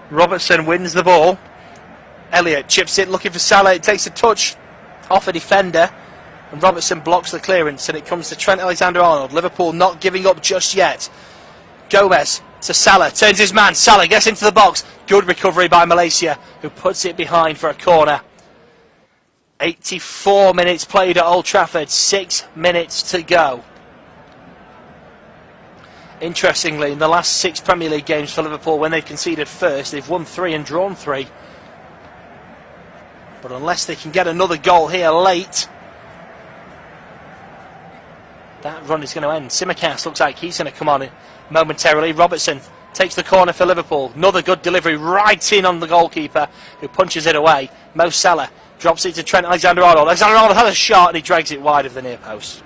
Robertson wins the ball. Elliott chips it, looking for Salah. It takes a touch off a defender, and Robertson blocks the clearance, and it comes to Trent Alexander-Arnold. Liverpool not giving up just yet. Gomez to Salah, turns his man. Salah gets into the box. Good recovery by Malaysia, who puts it behind for a corner. 84 minutes played at Old Trafford, 6 minutes to go. Interestingly, in the last 6 Premier League games for Liverpool, when they've conceded first, they've won 3 and drawn 3. But unless they can get another goal here late, that run is going to end. Tsimikas looks like he's going to come on momentarily. Robertson takes the corner for Liverpool. Another good delivery right in on the goalkeeper, who punches it away. Mo Salah drops it to Trent Alexander-Arnold. Alexander-Arnold has a shot and he drags it wide of the near post.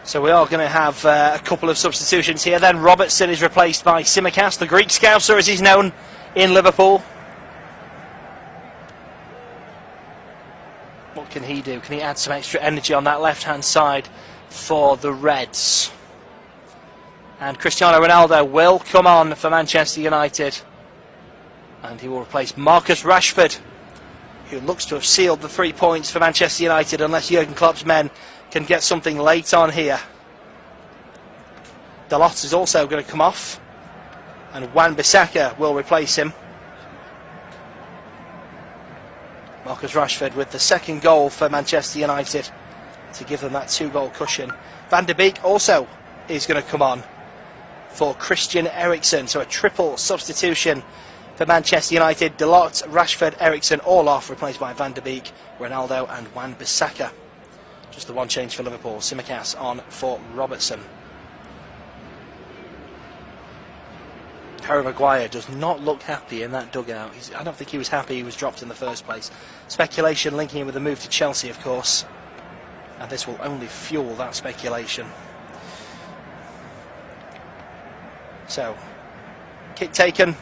So we are going to have a couple of substitutions here then. Robertson is replaced by Tsimikas, the Greek Scouser as he's known in Liverpool. What can he do? Can he add some extra energy on that left-hand side for the Reds? And Cristiano Ronaldo will come on for Manchester United, and he will replace Marcus Rashford, who looks to have sealed the 3 points for Manchester United unless Jurgen Klopp's men can get something late on here. Dalot is also going to come off, and Wan-Bissaka will replace him. Marcus Rashford with the 2nd goal for Manchester United to give them that 2-goal cushion. Van de Beek also is going to come on for Christian Eriksen, so a triple substitution for Manchester United. Dalot, Rashford, Eriksen all off, replaced by Van de Beek, Ronaldo and Wan-Bissaka. Just the one change for Liverpool. Tsimikas on for Robertson. Harry Maguire does not look happy in that dugout. I don't think he was happy he was dropped in the first place. Speculation linking him with a move to Chelsea, of course. And this will only fuel that speculation. So, kick taken.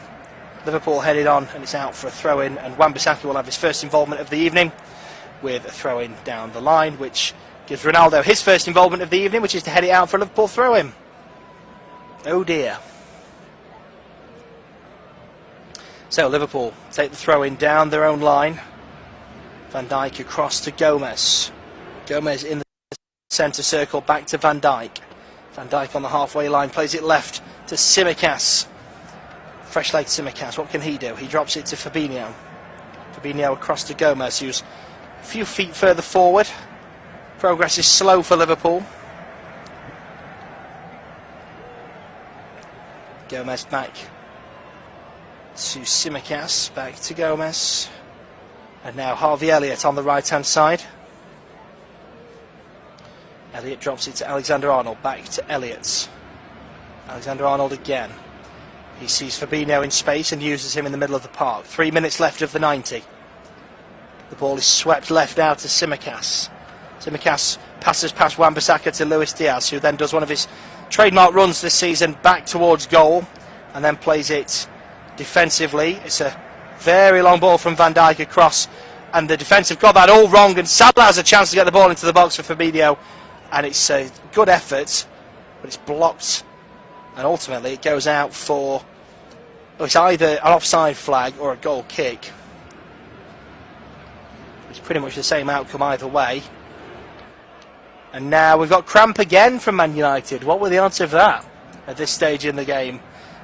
Liverpool headed on, and it's out for a throw-in. And Wan-Bissaka will have his first involvement of the evening, with a throw-in down the line, which gives Ronaldo his first involvement of the evening, which is to head it out for a Liverpool throw-in. Oh dear. So Liverpool take the throw-in down their own line. Van Dijk across to Gomez. Gomez in the centre circle, back to Van Dijk. Van Dijk on the halfway line, plays it left to Tsimikas. Fresh leg Tsimikas, what can he do? He drops it to Fabinho. Fabinho across to Gomez, who's a few feet further forward. Progress is slow for Liverpool. Gomez back to Tsimikas, back to Gomez. And now Harvey Elliott on the right hand side. Elliott drops it to Alexander-Arnold, back to Elliott. Alexander-Arnold again. He sees Fabinho in space and uses him in the middle of the park. 3 minutes left of the 90. The ball is swept left out to Tsimikas. Tsimikas passes past Wan-Bissaka to Luis Diaz, who then does one of his trademark runs this season back towards goal and then plays it defensively. It's a very long ball from Van Dijk across, and the defence have got that all wrong, and Salah has a chance to get the ball into the box for Fabinho, and it's a good effort, but it's blocked, and ultimately it goes out for, it's either an offside flag or a goal kick. It's pretty much the same outcome either way. And now we've got cramp again from Man United. What were the odds of that at this stage in the game?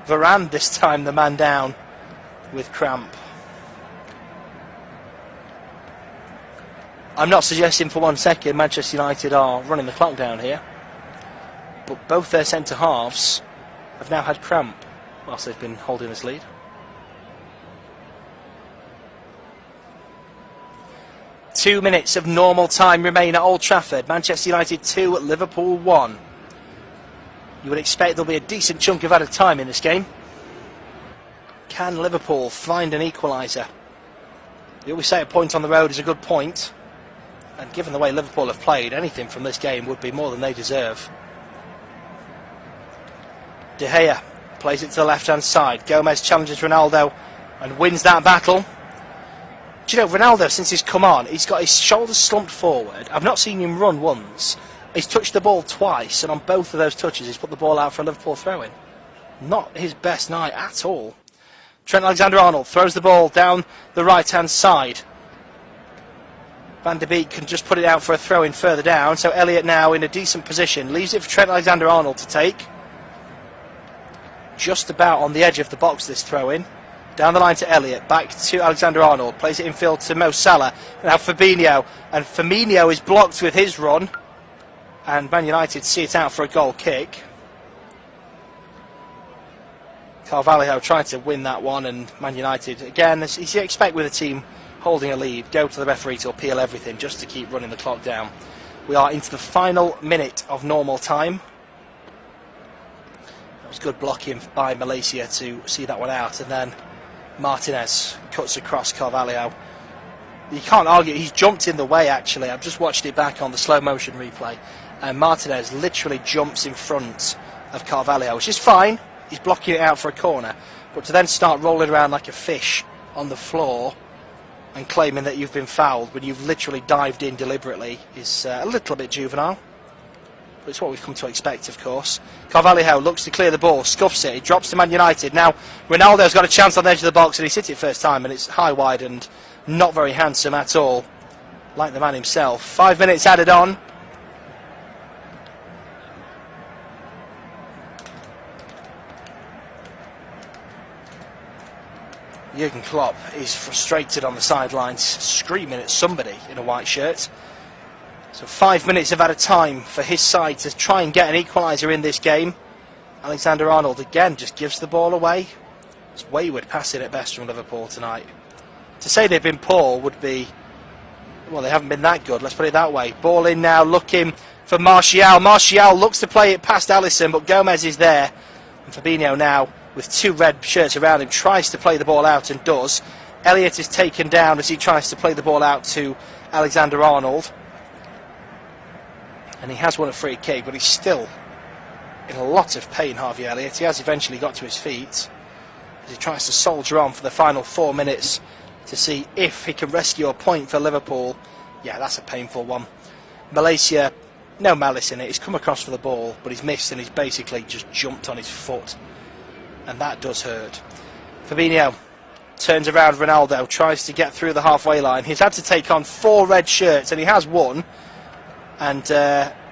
Varane this time, the man down with cramp. I'm not suggesting for 1 second Manchester United are running the clock down here, but both their centre halves have now had cramp whilst they've been holding this lead. 2 minutes of normal time remain at Old Trafford. Manchester United 2, Liverpool 1. You would expect there'll be a decent chunk of added time in this game. Can Liverpool find an equaliser? We always say a point on the road is a good point, and given the way Liverpool have played, anything from this game would be more than they deserve. De Gea plays it to the left-hand side. Gomez challenges Ronaldo and wins that battle. Do you know, Ronaldo, since he's come on, he's got his shoulders slumped forward. I've not seen him run once. He's touched the ball twice, and on both of those touches he's put the ball out for a Liverpool throw-in. Not his best night at all. Trent Alexander-Arnold throws the ball down the right-hand side. Van der Beek can just put it out for a throw-in further down, so Elliott now in a decent position. Leaves it for Trent Alexander-Arnold to take. Just about on the edge of the box, this throw-in. Down the line to Elliott, back to Alexander-Arnold, plays it in field to Mo Salah. Now Fabinho, and Firmino is blocked with his run, and Man United see it out for a goal kick. Carvalho trying to win that one, and Man United, again, as you expect with a team holding a lead, go to the referee to appeal everything just to keep running the clock down. We are into the final minute of normal time. That was good blocking by Malaysia to see that one out, and then Martinez cuts across Carvalho. You can't argue, he's jumped in the way actually. I've just watched it back on the slow motion replay, and Martinez literally jumps in front of Carvalho, which is fine. He's blocking it out for a corner, but to then start rolling around like a fish on the floor and claiming that you've been fouled when you've literally dived in deliberately is a little bit juvenile. But it's what we've come to expect, of course. Carvalho looks to clear the ball, scuffs it, he drops to Man United. Now Ronaldo's got a chance on the edge of the box, and he's hit it first time, and it's high wide and not very handsome at all, like the man himself. 5 minutes added on. Jurgen Klopp is frustrated on the sidelines, screaming at somebody in a white shirt. So 5 minutes of added time for his side to try and get an equaliser in this game. Alexander-Arnold again just gives the ball away. It's wayward passing at best from Liverpool tonight. To say they've been poor would be, well, they haven't been that good, let's put it that way. Ball in now, looking for Martial. Martial looks to play it past Alisson, but Gomez is there. And Fabinho now, with two red shirts around him, tries to play the ball out and does. Elliott is taken down as he tries to play the ball out to Alexander-Arnold. And he has won a free kick, but he's still in a lot of pain, Harvey Elliott. He has eventually got to his feet as he tries to soldier on for the final 4 minutes to see if he can rescue a point for Liverpool. Yeah, that's a painful one. Malaysia, no malice in it. He's come across for the ball, but he's missed, and he's basically just jumped on his foot. And that does hurt. Fabinho turns around Ronaldo, tries to get through the halfway line. He's had to take on 4 red shirts, and he has won. And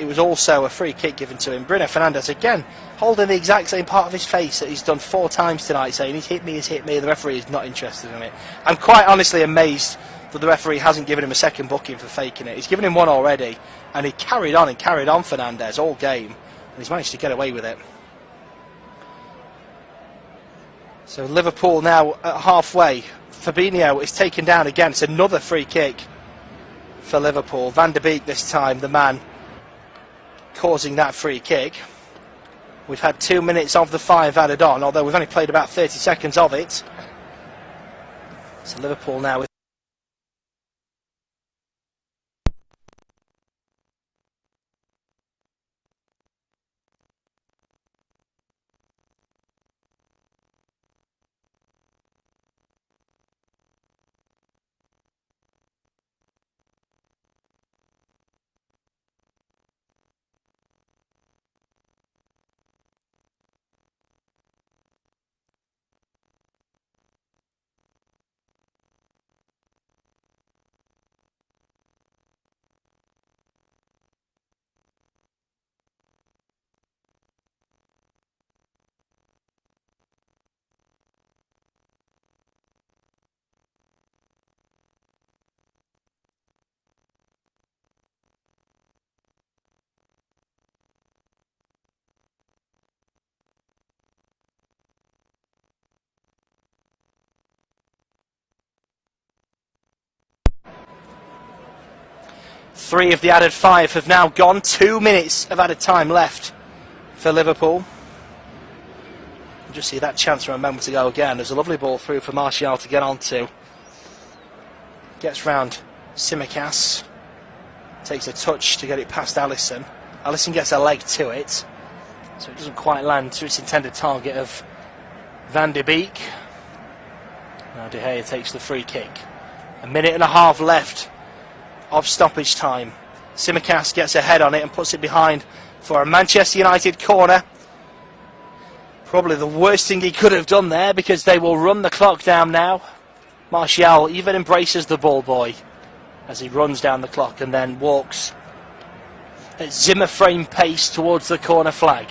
it was also a free kick given to him. Bruno Fernandes again holding the exact same part of his face that he's done 4 times tonight, saying he's hit me, he's hit me. The referee is not interested in it. I'm quite honestly amazed that the referee hasn't given him a second booking for faking it. He's given him one already, and he carried on Fernandes all game, and he's managed to get away with it. So Liverpool now at halfway. Fabinho is taken down again. It's another free kick for Liverpool. Van der Beek this time, the man causing that free kick. We've had 2 minutes of the 5 added on, although we've only played about 30 seconds of it. So Liverpool now with 3 of the added 5 have now gone. 2 minutes of added time left for Liverpool. Just see that chance from a moment ago again. There's a lovely ball through for Martial to get onto. Gets round Tsimikas. Takes a touch to get it past Alisson. Alisson gets a leg to it, so it doesn't quite land to its intended target of Van de Beek. Now De Gea takes the free kick. A minute and a half left of stoppage time. Tsimikas gets a head on it and puts it behind for a Manchester United corner. Probably the worst thing he could have done there, because they will run the clock down now. Martial even embraces the ball boy as he runs down the clock and then walks at Zimmer frame pace towards the corner flag.